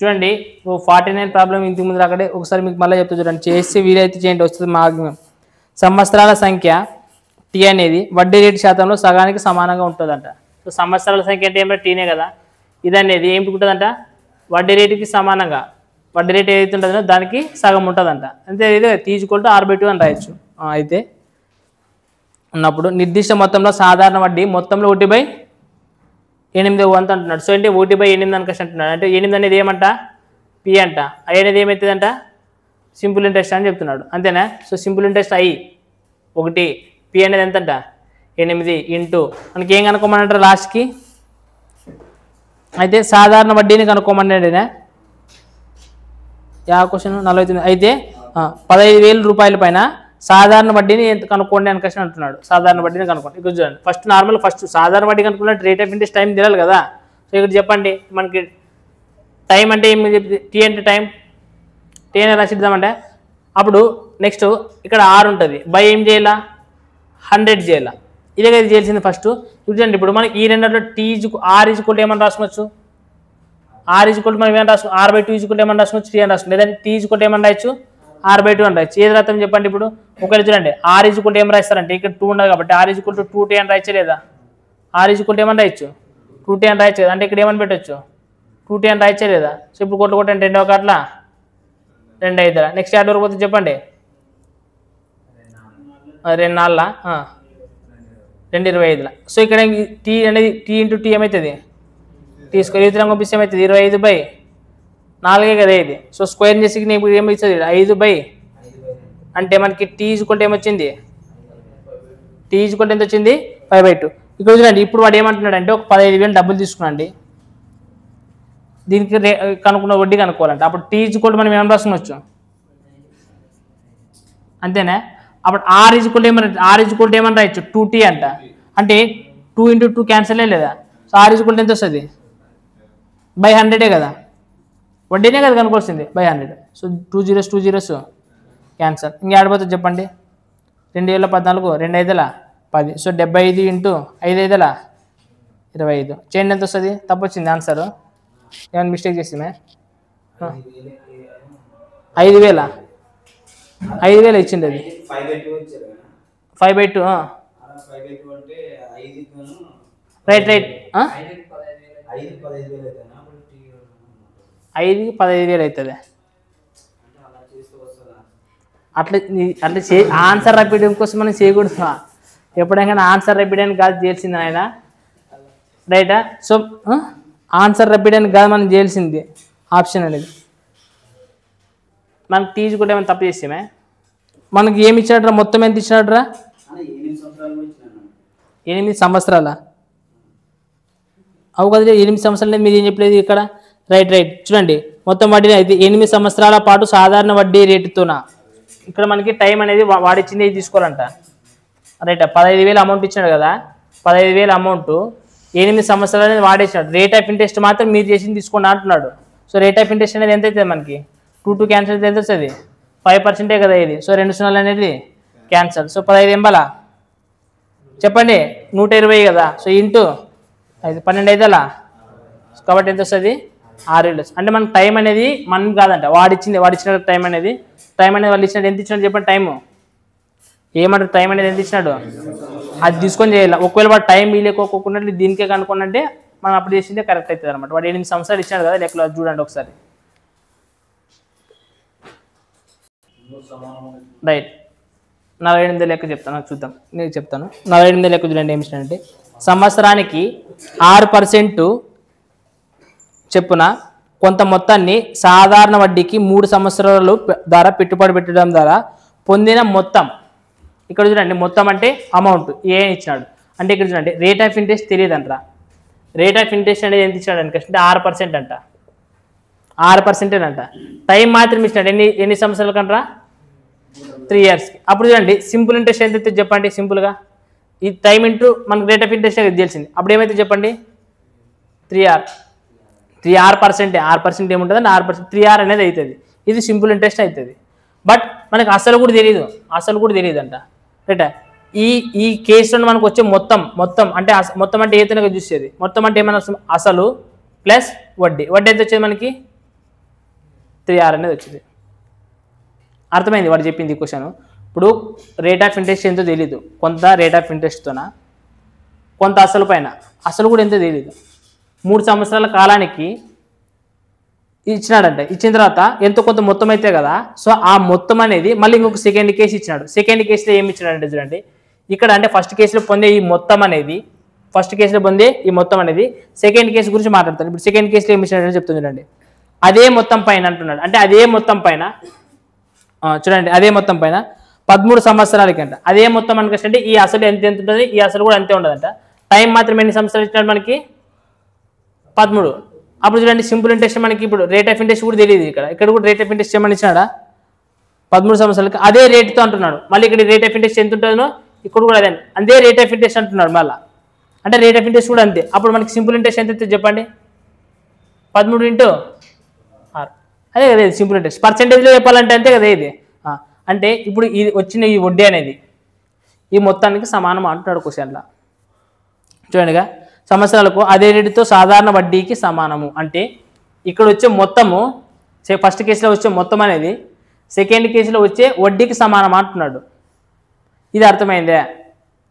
చూడండి 49 ప్రాబ్లం ఇంటి ముందు అక్కడే ఒకసారి మీకు మళ్ళీ చెప్తా చూడండి. చేసి వీలైతే చేయండి, వస్తుంది. మాగ్జిమం సంవత్సరాల సంఖ్య టీ అనేది వడ్డీ రేటు శాతంలో సగానికి సమానంగా ఉంటుందంట. సో సంవత్సరాల సంఖ్య అంటే ఏమిటో టీనే కదా. ఇది అనేది ఏమిటి ఉంటుందంట? వడ్డీ రేటుకి సమానంగా, వడ్డీ రేటు ఏదైతే ఉంటుందో దానికి సగం ఉంటుందంట. అంతే. ఇది తీసుకుంటూ 6/2 అని రాయొచ్చు. అయితే ఉన్నప్పుడు నిర్దిష్ట మొత్తంలో సాధారణ వడ్డీ మొత్తంలో 1/8 వంతు అంటున్నాడు. సో అంటే 1/8 అని కష్టం అంటున్నాడు. అంటే 8 అనేది ఏమంట? పి అంట. ఐ అనేది ఏమవుతుందంట? సింపుల్ ఇంట్రెస్ట్ అని చెప్తున్నాడు. అంతేనా? So simple interest I 1, P అనేది ఎంతంట? 8 ఇంటూ మనకి ఏం కనుక్కోమనంటారు లాస్ట్కి? అయితే సాధారణ వడ్డీని కనుక్కోమన్నాడేనా? క్వశ్చన్ 49. అయితే 15,000 రూపాయల పైన సాధారణ వడ్డీని కనుక్కోండి అని క్వశ్చన్ అంటున్నాడు. సాధారణ వడ్డీని కనుక్కోండి. ఇక్కడ చూడండి, ఫస్ట్ సాధారణ వడ్డీ కనుక్కున్నట్టు రేట్ ఆఫ్ ఇంట్రెస్ట్ టైం తెలియాలి కదా. సో ఇక్కడ చెప్పండి మనకి టైం అంటే ఏమి చెప్తుంది? టీ అంటే టైం, టీ అనేది రాసిద్దామంటే అప్పుడు నెక్స్ట్ ఇక్కడ R ఉంటుంది. బై ఏం చేయాలా? 100 చేయాలా. ఇదే కదా చేయాల్సింది ఫస్ట్. చూడండి ఇప్పుడు మనకి ఈ రెండులో R ఈజ్వల్ ఏమని రాసుకోవచ్చు? R ఈజ్వల్ మనం ఏమని రాసుకో? R/2 ఈజ్వల్ ఏమని రాసుకోవచ్చు? T అని రాసుకోవచ్చు. లేదంటే T ఈజ్వల్ ఏమని రాయొచ్చు? R/2 అని రాయొచ్చు. ఏది రాస్తాం చెప్పండి. ఇప్పుడు ఒకవేళ చూడండి R ఈజ్వల్ ఏం రాస్తారంటే ఇక్కడ 2 ఉండదు కాబట్టి R ఈజ్వల్ 2T అని రాయొచ్చు లేదా? R ఈజ్వల్ ఏమని రాయొచ్చు? 2T అని రాయొచ్చు కదా. అంటే ఇక్కడ ఏమని పెట్టచ్చు? 2T అని రాయొచ్చే లేదా? సో ఇప్పుడు కొట్టండి 2 ఒక అట్లా 2 5. నెక్స్ట్ యాడ్ వరకు పోతే చెప్పండి 2 4 2 25. సో ఇక్కడ టీ అనేది T ఇంటూ T ఏమవుతుంది? T స్క్వేర్ ఇతరంగా పంపిస్తే ఏమవుతుంది? 25/4 కదా ఇది. సో స్క్వేర్ చేసి ఇప్పుడు ఏమవుతుంది? 5/, అంటే మనకి T ఈజ్వల్ ఏమొచ్చింది? T ఈజ్వల్ ఎంత వచ్చింది? 5/2. ఇక్కడ చూడండి ఇప్పుడు వాడు ఏమంటున్నాడు అంటే ఒక 15,000 డబ్బులు తీసుకున్నాండి, దీనికి కనుక్కున్న వడ్డీ కనుక్కోవాలంటే అప్పుడు T ఈజ్వల్ మనం ఏమని రాసుకోవచ్చు? అంతేనా? అప్పుడు R ఈజ్వల్ ఏమని రాయొచ్చు? 2T అంట. అంటే 2 × 2 క్యాన్సల్ లేదా? సో R ఈజ్వల్ ఎంత వస్తుంది? 100 కదా, వడ్డీనే కదా కనుక్కొస్తుంది 100. So 2 zeros cancel. ఇంకా ఆడిపోతుంది చెప్పండి. 2014 2 5 10. సో 75 × 5 5 25. చేయండి ఎంత వస్తుంది? తప్పు వచ్చింది ఆన్సర్. ఏమైనా మిస్టేక్ చేసిందే? 5,000 ఇచ్చింది అది 5/2. రైట్ 5కి 15,000 అవుతుంది. అట్లా ఆన్సర్ రప్పించడం కోసం మనం చేయకూడదు. ఎప్పుడైనా ఆన్సర్ రప్పించడానికి కాదు చేయాల్సింది ఆయన. రైటా? సో ఆన్సర్ రప్పించడానికి కాదు మనం చేయాల్సింది ఆప్షన్ అనేది. మనకు టీజ్ కూడా ఏమైనా తప్పు చేసామే? మనకి ఏమి ఇచ్చినట్రా, మొత్తం ఎంత ఇచ్చినట్రా? 8 సంవత్సరాల అవు కదా, 8 సంవత్సరాలు మీరు ఏం చెప్పలేదు ఇక్కడ. రైట్ చూడండి, మొత్తం వడ్డీ అయితే 8 సంవత్సరాల పాటు సాధారణ వడ్డీ రేటుతోన. ఇక్కడ మనకి టైం అనేది వాడిచ్చింది తీసుకోవాలంట. రైట్, 15,000 అమౌంట్ ఇచ్చినాడు కదా, 15,000 అమౌంట్ 8 సంవత్సరాలు అనేది వాడేసినాడు. రేట్ ఆఫ్ ఇంట్రెస్ట్ మాత్రం మీరు చేసింది తీసుకోండి అంటున్నాడు. సో రేట్ ఆఫ్ ఇంట్రెస్ట్ అనేది ఎంత అవుతుంది మనకి? 2 క్యాన్సల్ అయితే ఎంత వస్తుంది? 5% కదా ఇది. సో 2 సున్నాలు అనేది క్యాన్సల్. సో 15 ఎంబలా చెప్పండి, 120 కదా. సో ఇంటూ 12 అయితే అలా, కాబట్టి ఎంత వస్తుంది? 6 ఏళ్ళు. అంటే మనకు టైం అనేది మనం కాదంట, వాడిచ్చిన టైం అనేది వాళ్ళు ఇచ్చినట్టు ఎంత ఇచ్చినట్టు చెప్పండి. టైము ఏమంటారు? టైం అనేది ఎంత ఇచ్చినాడు అది తీసుకొని చేయాలి. ఒకవేళ వాడు టైం లేకోకున్నట్లు దీనికే కనుక్కున్నట్టే మనం అప్పుడు చేసిందే కరెక్ట్ అవుతుంది అనమాట. వాడు 8 సంవత్సరాలు ఇచ్చినాడు కదా లెక్కలో, చూడండి ఒకసారి. రైట్, 48 లెక్క చెప్తాను, చూద్దాం. నేను చెప్తాను. 48 లెక్క చూడండి ఏమి ఇచ్చినాడంటే, సంవత్సరానికి 6% చెప్పున కొంత మొత్తాన్ని సాధారణ వడ్డీకి 3 సంవత్సరాలు ద్వారా పెట్టుబడి పెట్టడం ద్వారా పొందిన మొత్తం. ఇక్కడ చూడండి, మొత్తం అంటే అమౌంట్ ఏ ఇచ్చినాడు అంటే, ఇక్కడ చూడండి రేట్ ఆఫ్ ఇంట్రెస్ట్ తెలియదంటరా. రేట్ ఆఫ్ ఇంట్రెస్ట్ అనేది ఎంత ఇచ్చినాడు అంటే 6% అంట, 6% అంట. టైం మాత్రం ఇచ్చినాడు. ఎన్ని సంవత్సరాల కంటరా? 3 ఇయర్స్కి. అప్పుడు చూడండి సింపుల్ ఇంట్రెస్ట్ ఎంత అయితే చెప్పండి. సింపుల్గా ఈ టైం ఇంటూ మనకు రేట్ ఆఫ్ ఇంట్రెస్ట్ అనేది తెలిసింది. అప్పుడు ఏమైతే చెప్పండి? 3R. 6% ఏముంటుంది? 3R అనేది అవుతుంది. ఇది సింపుల్ ఇంట్రెస్ట్ అవుతుంది. బట్ మనకు అసలు కూడా తెలియదు అంట. రైట్, ఈ కేసులో మనకు వచ్చే మొత్తం అంటే మొత్తం అంటే ఏతనగా చూసేది. మొత్తం అంటే ఏమైనా అసలు ప్లస్ వడ్డీ ఎంత వచ్చేది మనకి? 3R అనేది వచ్చింది. అర్థమైంది వాడు చెప్పింది ఈ క్వశ్చన్. ఇప్పుడు రేట్ ఆఫ్ ఇంట్రెస్ట్ ఎంతో తెలీదు, కొంత రేట్ ఆఫ్ ఇంట్రెస్ట్తోన, కొంత అసలు పైన. అసలు కూడా ఎంతో తెలీదు. 3 సంవత్సరాల కాలానికి ఇచ్చినాడంట. ఇచ్చిన తర్వాత ఎంతో కొంత మొత్తం అయితే కదా. సో ఆ మొత్తం అనేది మళ్ళీ ఇంకొక సెకండ్ కేసు ఇచ్చినాడు. సెకండ్ కేసులో ఏమి ఇచ్చినాడంటే చూడండి, ఇక్కడ అంటే ఫస్ట్ కేసులో పొందే ఈ మొత్తం అనేది సెకండ్ కేసు గురించి మాట్లాడతాను. ఇప్పుడు సెకండ్ కేసులో ఏమి ఇచ్చినాడని చెప్తుంది చూడండి. అదే మొత్తం పైన అంటున్నాడు. అంటే అదే మొత్తం పైన చూడండి, అదే మొత్తం పైన 13 సంవత్సరాలకి అంట. అదే మొత్తం మనకి అంటే ఈ అసలు ఎంత ఉంటుంది, ఈ అసలు కూడా అంతే ఉండదంట. టైం మాత్రం ఎన్ని సంవత్సరాలు ఇచ్చినాడు మనకి? 13. అప్పుడు చూడండి సింపుల్ ఇంట్రెస్ట్ మనకి ఇప్పుడు రేట్ ఆఫ్ ఇంట్రెస్ట్ కూడా తెలియదు. ఇక్కడ కూడా రేట్ ఆఫ్ ఇంట్రెస్ట్ ఏమని ఇచ్చినాడా? 13 సంవత్సరాలకి అదే రేట్తో అంటున్నాడు. మళ్ళీ ఇక్కడ రేట్ ఆఫ్ ఇంట్రెస్ట్ ఎంత ఉంటుందో ఇక్కడ కూడా అదే రేట్ ఆఫ్ ఇంట్రెస్ట్ అంటున్నాడు మళ్ళీ. అంటే రేట్ ఆఫ్ ఇంట్రెస్ట్ కూడా అంతే. అప్పుడు మనకి సింపుల్ ఇంట్రెస్ట్ ఎంత చెప్పండి? 13 × 6. అదే కదా సింపుల్ ఇంట్రెస్ట్. పర్సెంటేజ్లో చెప్పాలంటే అంతే కదా ఇది. అంటే ఇప్పుడు ఇది వచ్చిన ఈ వడ్డీ అనేది ఈ మొత్తానికి సమానం అంటున్నాడు క్వశ్చన్లో. చూడండిగా, సంవత్సరాలకు అదే రేటుతో సాధారణ వడ్డీకి సమానము. అంటే ఇక్కడ వచ్చే మొత్తము ఫస్ట్ కేసులో వచ్చే మొత్తం అనేది సెకండ్ కేసులో వచ్చే వడ్డీకి సమానం అంటున్నాడు. ఇది అర్థమైందే?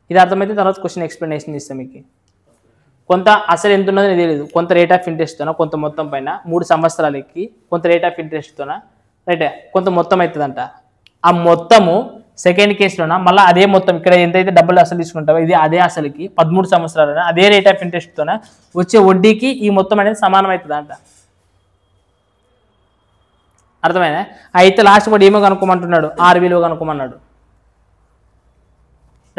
ఇది అర్థమైతే తర్వాత క్వశ్చన్ ఎక్స్ప్లెనేషన్ ఇస్తాం మీకు. కొంత అసలు ఎంత ఉన్నదో తెలియదు, కొంత రేట్ ఆఫ్ ఇంట్రెస్ట్తోన, కొంత మొత్తం పైన 3 సంవత్సరాలకి కొంత రేట్ ఆఫ్ ఇంట్రెస్ట్తోన, రైట్, కొంత మొత్తం అవుతుందంట. ఆ మొత్తము సెకండ్ కేసులోన మళ్ళీ అదే మొత్తం ఇక్కడ ఎంతైతే డబ్బులు అసలు తీసుకుంటావో ఇది అదే అసలుకి 13 సంవత్సరాలైనా అదే రేట్ ఆఫ్ ఇంట్రెస్ట్తోన వచ్చే వడ్డీకి ఈ మొత్తం అనేది సమానం అవుతుందంట. అర్థమైనా? అయితే లాస్ట్ కూడా ఏమో కనుక్కోమంటున్నాడు, R విలువ కనుక్కోమన్నాడు.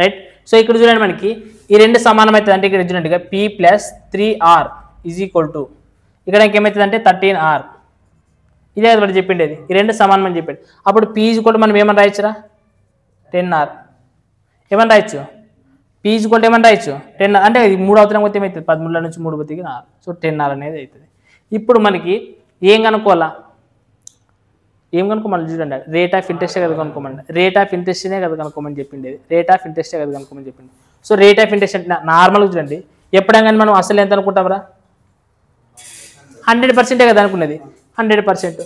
రైట్, సో ఇక్కడ చూడండి మనకి ఈ రెండు సమానం అవుతుంది. అంటే ఇక్కడ చూడండి P + 3R = ఇక్కడ ఇంకేమవుతుంది అంటే 13R. ఇదే కదా చెప్పిండేది, ఈ రెండు సమానం అని చెప్పాడు. అప్పుడు P = మనం ఏమని రాయొచ్చురా? 10R ఏమని రాయొచ్చు? P = ఏమని రాయొచ్చు? 10R. అంటే ఇది 3 అవతరం పోతే ఏమవుతుంది? 13 నుంచి 3 పోతే 4. సో 10R అనేది అవుతుంది. ఇప్పుడు మనకి ఏం కనుక్కోవాలా? మళ్ళీ చూడండి, రేట్ ఆఫ్ ఇంట్రెస్టే కదా కనుక్కోమండి. రేట్ ఆఫ్ ఇంట్రెస్ట్నే కదా కనుక్కోమని చెప్పింది. రేట్ ఆఫ్ ఇంట్రెస్టే కదా కనుక్కోమని చెప్పింది. సో రేట్ ఆఫ్ ఇంట్రెస్ట్ అంటే నార్మల్గా చూడండి, ఎప్పుడైనా కానీ మనం అసలు ఎంత అనుకుంటాంరా? 100% కదా అనుకున్నది, 100%.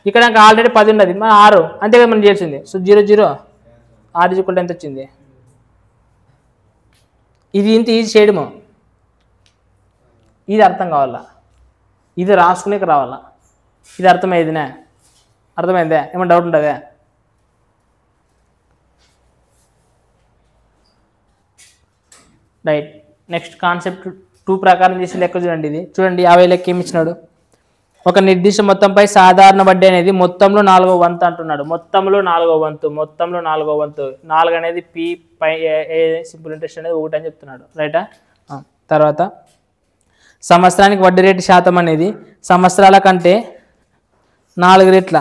ఇక్కడ ఆల్రెడీ 10 ఉన్నది, మన 6 అంతే కదా మనం చేయాల్సింది. సో 0 0 R = ఎంత వచ్చింది? ఇది ఇంత ఈజీ చేయడము. ఇది అర్థం కావాలా, ఇది రాసుకునే రావాలా. ఇది అర్థమైందినా? అర్థమైందే? ఏమైనా డౌట్ ఉంటుందా? రైట్, నెక్స్ట్ కాన్సెప్ట్ 2 ప్రకారం చేసి లెక్క చూడండి. ఇది చూడండి 50 లెక్క ఏమి ఇచ్చినాడు? ఒక నిర్దిష్ట మొత్తంపై సాధారణ వడ్డీ అనేది మొత్తంలో 4వ వంతు అంటున్నాడు. మొత్తంలో 4వ వంతు 4 అనేది పి పై సింపుల్ ఇంట్రెస్ట్ అనేది 1 అని చెప్తున్నాడు. రైటా? తర్వాత సంవత్సరానికి వడ్డీ రేటు శాతం అనేది సంవత్సరాల కంటే 4 రెట్ల.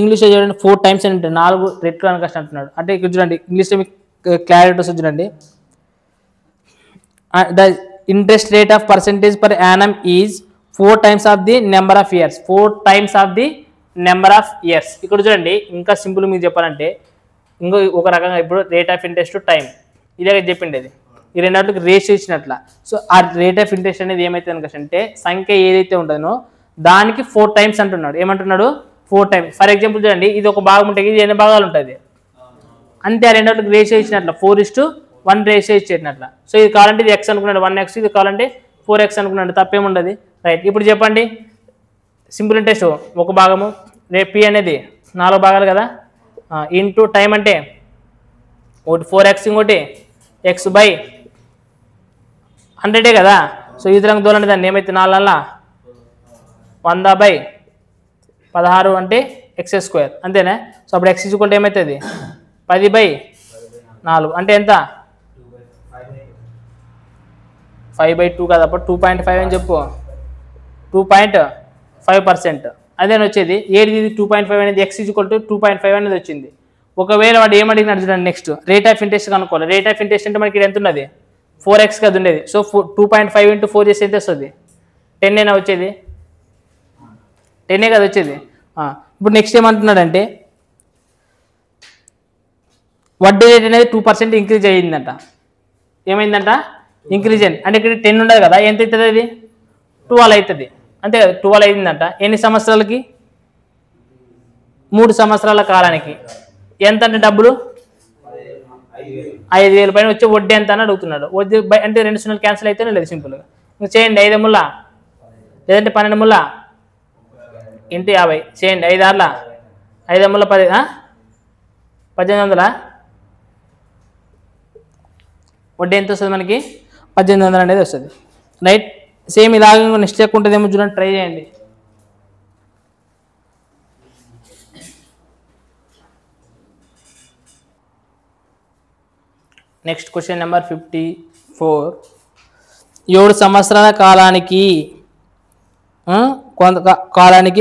ఇంగ్లీష్లో చూడండి 4 times అని ఉంటుంది, 4 రెట్లు అని కష్టం అంటున్నాడు. అంటే ఇక్కడ చూడండి ఇంగ్లీష్లో మీకు క్లారిటీ వస్తుంది చూడండి. The interest rate of percentage per annum is 4 times of the number of years. 4 times of the number of years. ఇక్కడ చూడండి ఇంకా సింపుల్ మీకు చెప్పాలంటే ఇంకో ఒక రకంగా ఇప్పుడు రేట్ ఆఫ్ ఇంట్రెస్ట్ టైం ఇదే చెప్పింది. అది ఈ రెండింటికి రేషియో ఇచ్చినట్ల. సో ఆ రేట్ ఆఫ్ ఇంట్రెస్ట్ అనేది ఏమైతే అంటే సంఖ్య ఏదైతే ఉంటుందో దానికి 4 times అంటున్నాడు. ఏమంటున్నాడు? 4 times. ఫర్ ఎగ్జాంపుల్ చూడండి ఇది ఒక భాగం ఉంటుంది, ఇది ఎన్ని భాగాలు ఉంటుంది అంతే. ఆ రెండింటికి రేషియో ఇచ్చినట్ల 4:1 రేషియో ఇచ్చేటట్ల. సో ఇది కావాలంటే ఇది ఎక్స్ అనుకున్నాడు 1x, ఇది కావాలంటే 4x అనుకున్నాడు, తప్పేముండదు. రైట్. ఇప్పుడు చెప్పండి సింపుల్ ఇంట్రెస్ట్ ఒక భాగము పి అనేది 4 భాగాలు కదా, ఇంటూ టైం అంటే ఒకటి 4x ఇంకోటి x/100 కదా. సో ఈ విధంగా దూరం దాన్ని ఏమైతే 4×100/16 అంటే x² అంతేనా. సో అప్పుడు x ఏమవుతుంది 10/4 అంటే ఎంత 5/2 కదా. అప్పుడు 2.5 అని చెప్పు, 2.5%. అదేనా వచ్చేది. ఏది 2.5 అనేది x 2.5 అనేది వచ్చింది. ఒకవేళ వాడు ఏమడిగినాడు చూడండి, నెక్స్ట్ రేట్ ఆఫ్ ఇంట్రెస్ట్ కనుక్కోవాలి. రేట్ ఆఫ్ ఇంట్రెస్ట్ అంటే మనకి ఎంత ఉన్నది 4x కదా ఉండేది. సో 2.5 × 4 చేస్తే ఎంత వస్తుంది 10 అయినా వచ్చేది, 10 కదా వచ్చేది. ఇప్పుడు నెక్స్ట్ ఏమంటున్నాడంటే వడ్డీ రేట్ అనేది 2% ఇంక్రీజ్ అయ్యిందంట. ఏమైందంట ఇంక్రీజ్ అయింది. అంటే ఇక్కడ 10 ఉండదు కదా, ఎంత అవుతుంది అది 12 అవుతుంది అంతే కదా. 12 అయిందంట. ఎన్ని సంవత్సరాలకి 3 సంవత్సరాల కాలానికి. ఎంత అంటే డబ్బులు 5,000 పైన వచ్చే వడ్డీ ఎంత అని అడుగుతున్నాడు. వడ్డీ అంటే 2 సున్నాలు క్యాన్సిల్ అయితేనే లేదు సింపుల్గా. ఇంకా చేయండి 5 ముళ్ళ లేదంటే 12 ముళ్ళ ఇంటూ 50 చేయండి. 5 6 5 ముళ్ళ 10 1800 వడ్డీ ఎంత వస్తుంది మనకి 1800 అనేది వస్తుంది. రైట్. సేమ్ ఇలాగ నెక్స్ట్ చెక్ ఉంటుందేమో చూడండి, ట్రై చేయండి. Next question number 54. 7 సంవత్సరాల కాలానికి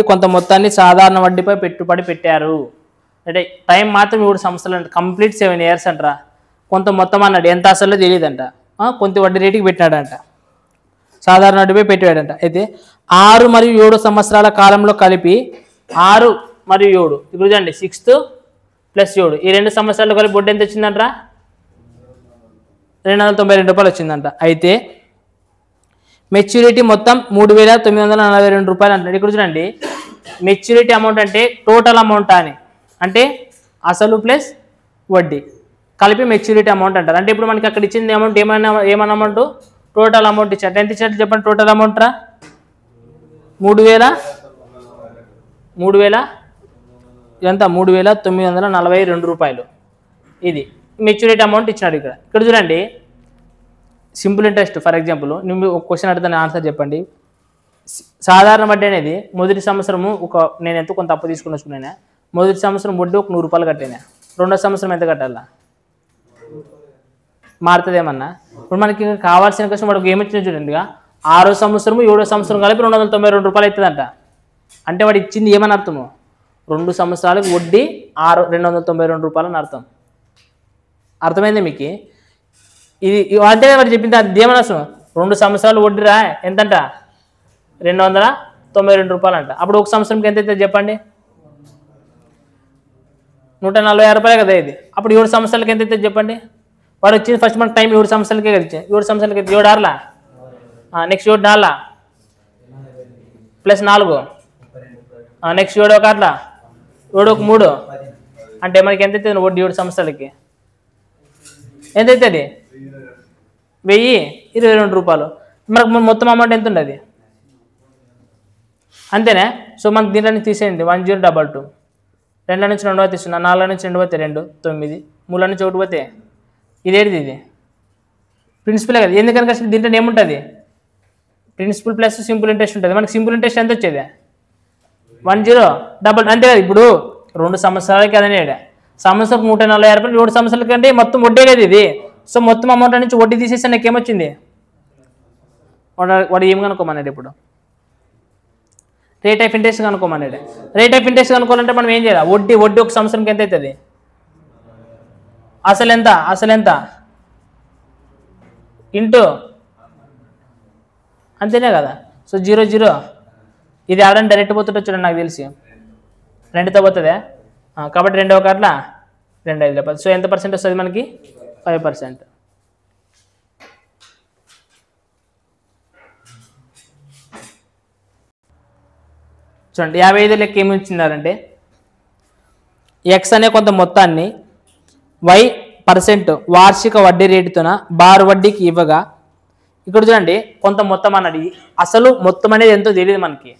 కొంత మొత్తాన్ని సాధారణ వడ్డీపై పెట్టుబడి పెట్టారు. అంటే టైం మాత్రం 7 సంవత్సరాలు అంటే కంప్లీట్ 7 years అంటారా. కొంత మొత్తం అన్నాడు, ఎంత అసలు తెలియదంట. కొంత వడ్డీ రేటుకి పెట్టినాడంట, సాధారణ వడ్డీపై పెట్టాడంట. అయితే 6 మరియు 7 సంవత్సరాల కాలంలో కలిపి 6 మరియు 7 ఇప్పుడు చూడండి 6th + 7 ఈ 2 సంవత్సరాలు కలిపి వడ్డీ ఎంత వచ్చిందంటారా 292 రూపాయలు వచ్చిందంట. అయితే మెచ్యూరిటీ మొత్తం 3,942 రూపాయలు అంటాడు. ఇక్కడ చూడండి మెచ్యూరిటీ అమౌంట్ అంటే టోటల్ అమౌంట్ అని, అంటే అసలు ప్లస్ వడ్డీ కలిపి మెచ్యూరిటీ అమౌంట్ అంటారు. అంటే ఇప్పుడు మనకి అక్కడ ఇచ్చింది అమౌంట్ ఏమన్నా అమౌంట్ టోటల్ అమౌంట్ ఇచ్చారు. ఎంత ఇచ్చారు చెప్పండి టోటల్ అమౌంట్ రా 3,000 ఎంత 3,942 రూపాయలు. ఇది మెచ్యూరిటీ అమౌంట్ ఇచ్చినాడు. ఇక్కడ చూడండి సింపుల్ ఇంట్రెస్ట్. ఫర్ ఎగ్జాంపుల్ నేను ఒక క్వశ్చన్ అడుగుతాను, ఆన్సర్ చెప్పండి. సాధారణ వడ్డీ అనేది మొదటి సంవత్సరము నేను ఎంతో కొంత అప్పు తీసుకుని వచ్చుకున్నాను. మొదటి సంవత్సరం వడ్డీ ఒక 100 రూపాయలు కట్టాను. రెండో సంవత్సరం ఎంత కట్టాలా మారుతుంది ఏమన్నా. ఇప్పుడు మనకి కావాల్సిన కోసం వాడికి ఏమిచ్చినా చూడండి 6వ సంవత్సరం 7వ సంవత్సరం కలిపి 292 రూపాయలు అవుతుందంట. అంటే వాడు ఇచ్చింది ఏమని అర్థము 2 సంవత్సరాలకు వడ్డీ 292 రూపాయలు అని అర్థం. అర్థమైంది మీకు? ఇది అంతే వాడు చెప్పింది అది ఏమని అసలు 2 సంవత్సరాలు వడ్డీ రా ఎంతంట 292 రూపాయలు అంట. అప్పుడు ఒక సంవత్సరంకి ఎంత అవుతుంది చెప్పండి 146 రూపాయలు కదా ఇది. అప్పుడు 7 సంవత్సరాలకి ఎంత అవుతుంది చెప్పండి. వాడు వచ్చింది ఫస్ట్ మనకు టైం 7 సంవత్సరాలకే కదా ఇచ్చాయి. 7 సంవత్సరాలకి 7 ఆరులా నెక్స్ట్ 7 4 +4 నెక్స్ట్ 7 1 అట్లా 7 1 3 అంటే మనకి ఎంత అవుతుంది వడ్డీ 7 సంవత్సరాలకి ఎంత అవుతుంది 1,022 రూపాయలు. మనకు మొత్తం అమౌంట్ ఎంత ఉండదు అంతేనా. సో మనకు దీంట్లో నుంచి తీసేయండి 1022 2 నుంచి 2 పోతే 0 4 నుంచి 2 పోతే 2 9 3 నుంచి 1 పోతే ఇదేంటిది ఇది ప్రిన్సిపలే కదా. ఎందుకని దీంట్లో ఏముంటుంది ప్రిన్సిపల్ ప్లస్ సింపుల్ ఇంట్రెస్ట్ ఉంటుంది. మనకి సింపుల్ ఇంట్రెస్ట్ ఎంత వచ్చేది 10 డబల్ అంతే కదా. ఇప్పుడు 2 సంవత్సరాలకి అదే సంవత్సరం 140 రూపాయలు, 7 సంవత్సరాల కంటే మొత్తం వడ్డీ లేదు ఇది. సో మొత్తం అమౌంట్ నుంచి వడ్డీ తీసేస్తే నాకు ఏమొచ్చింది, వాడు ఏం కనుక్కోమన్నాడు ఇప్పుడు, రేట్ ఆఫ్ ఇంట్రెస్ట్ కనుక్కోమన్నాడు. రేట్ ఆఫ్ ఇంట్రెస్ట్ కనుక్కోవాలంటే మనం ఏం చేయాలి, వడ్డీ ఒక సంవత్సరంకి ఎంత అవుతుంది, అసలు ఎంత ఇంటూ అంతేనే కదా. సో 0 ఇది ఆడని డైరెక్ట్ పోతుంటే చూడండి, నాకు తెలిసి 2తో పోతుందా, కాబట్టి 2 1 2 5 10. సో ఎంత పర్సెంట్ వస్తుంది మనకి, 5%. చూడండి 55 లెక్క ఏమి ఇచ్చినారంటే ఎక్స్ అనే కొంత మొత్తాన్ని y% వార్షిక వడ్డీ రేటుతోన బారు వడ్డీకి ఇవ్వగా, ఇక్కడ చూడండి కొంత మొత్తం అన్నది అసలు మొత్తం అనేది ఎంతో తెలియదు మనకి,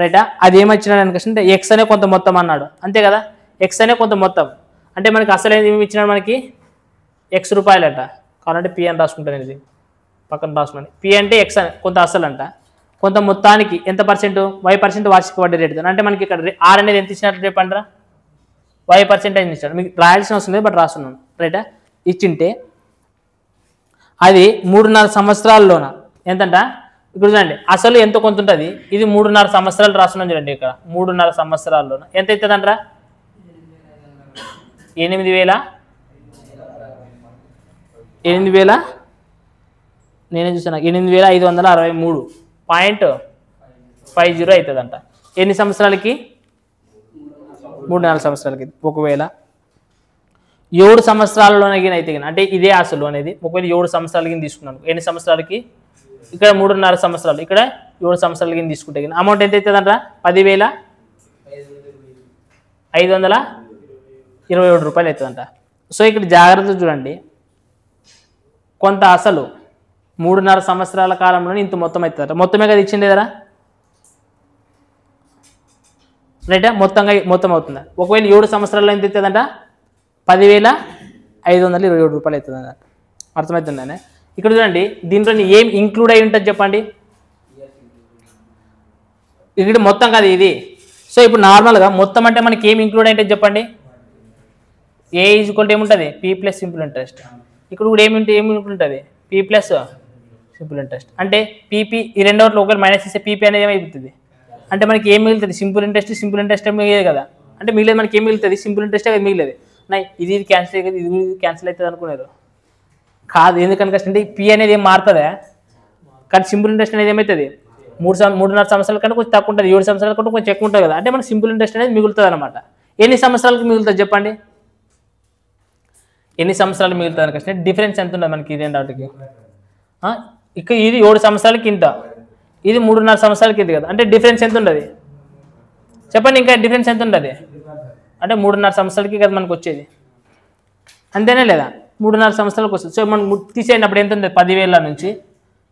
రైటా. అది ఏమొచ్చినాడు అనుకుంటే ఎక్స్ అనే కొంత మొత్తం అన్నాడు, అంతే కదా. ఎక్స్ అనే కొంత మొత్తం అంటే మనకి అసలు ఏమి ఇచ్చినాడు, మనకి X రూపాయలంట. కావాలంటే P అని రాసుకుంటాను, ఇది పక్కన రాసుకున్నాను. P అంటే ఎక్స్ అని కొంత అసలు అంట, కొంత మొత్తానికి ఎంత పర్సెంట్, y% వార్షిక వడ్డీ రేటుతో. అంటే మనకి ఇక్కడ ఆర్ అనేది ఎంత ఇచ్చినట్టు చెప్పండిరా, y% ఇచ్చాడు. మీకు రాయాల్సిన అవసరం లేదు, బట్ రాస్తున్నాను, రైటా. ఇచ్చింటే అది 3.5 సంవత్సరాల్లోన ఎంతంట, ఇక్కడ చూడండి అసలు ఎంత కొంత ఉంటుంది, ఇది 3.5 సంవత్సరాలు రాస్తున్నాను చూడండి. ఇక్కడ 3.5 సంవత్సరాల్లోన ఎంత అవుతుందంటారా, 8,000 నేనే చూసాను, 8,563.50 అవుతుందంట. ఎన్ని సంవత్సరాలకి, 3-4 సంవత్సరాలకి. ఒకవేళ 7 సంవత్సరాలలోనే అయితే అంటే ఇదే అసలు అనేది ఒకవేళ 7 సంవత్సరాలకి తీసుకున్నాను, ఎన్ని సంవత్సరాలకి, ఇక్కడ 3.5 సంవత్సరాలు, ఇక్కడ 7 సంవత్సరాలకి తీసుకుంటే అమౌంట్ ఎంత అవుతుందంట, 10,527 రూపాయలు అవుతుందంట. సో ఇక్కడ జాగ్రత్త చూడండి, కొంత అసలు 3.5 సంవత్సరాల కాలంలోనే ఇంత మొత్తం అవుతుందట. మొత్తమే కదా ఇచ్చింది కదా, రైటా. మొత్తం అవుతుందా. ఒకవేళ 7 సంవత్సరాల్లో ఎంత అవుతుందంట, 10,527 రూపాయలు అవుతుందంట. అర్థమవుతుందనే. ఇక్కడ చూడండి దీంట్లో ఏం ఇంక్లూడ్ అయి ఉంటుంది చెప్పండి, ఇక్కడ మొత్తం కాదు ఇది. సో ఇప్పుడు నార్మల్గా మొత్తం అంటే మనకి ఏం ఇంక్లూడ్ అయింటుంది చెప్పండి, ఏ ఈజ్ ఈక్వల్ టు ఏముంటుంది, P ప్లస్ సింపుల్ ఇంట్రెస్ట్. ఇక్కడ కూడా ఏమి ఉంటుంది, P ప్లస్ సింపుల్ ఇంట్రెస్ట్. అంటే పీపీ ఈ రెండోట్లో ఒకవేళ మైనస్ చేస్తే పీపీ అనేది ఏమైపోతుంది అంటే మనకి ఏం మిగులుతుంది, సింపుల్ ఇంట్రెస్ట్ మిగిలేదు కదా. అంటే మిగిలేదు మనకి ఏం మిగులుతుంది, సింపుల్ ఇంట్రెస్టే కదా మిగిలేదు. ఇది క్యాన్సిల్ అయ్యి ఇది క్యాన్సిల్ అవుతుంది అనుకున్నారు కాదు. ఎందుకనుకంటే P అనేది ఏం మారుతుందా, కానీ సింపుల్ ఇంట్రెస్ట్ అనేది ఏమవుతుంది 3.5 సంవత్సరాల కంటే కొంచెం తక్కువ ఉంటుంది, 7 సంవత్సరాల కంటే కొంచెం ఎక్కువ ఉంటుంది కదా. అంటే మనకి సింపుల్ ఇంట్రెస్ట్ అనేది మిగులుతుంది అనమాట. ఎన్ని సంవత్సరాలకు మిగులుతుంది చెప్పండి, ఎన్ని సంవత్సరాలు మిగులుతుంది అనుకుంటే డిఫరెన్స్ ఎంత ఉంటుంది మనకి ఇది రెండాటికి. ఇక్కడ ఇది 7 సంవత్సరాలకి ఇంత, ఇది 3.5 సంవత్సరాలకి ఇంత కదా. అంటే డిఫరెన్స్ ఎంత ఉండదు చెప్పండి, ఇంకా డిఫరెన్స్ ఎంత ఉంటుంది అంటే 3.5 సంవత్సరాలకి కదా మనకు వచ్చేది, అంతేనే లేదా. 3.5 సంవత్సరాలకు వస్తుంది. సో మనం తీసేటప్పుడు ఎంత ఉంటుంది, 10,000 నుంచి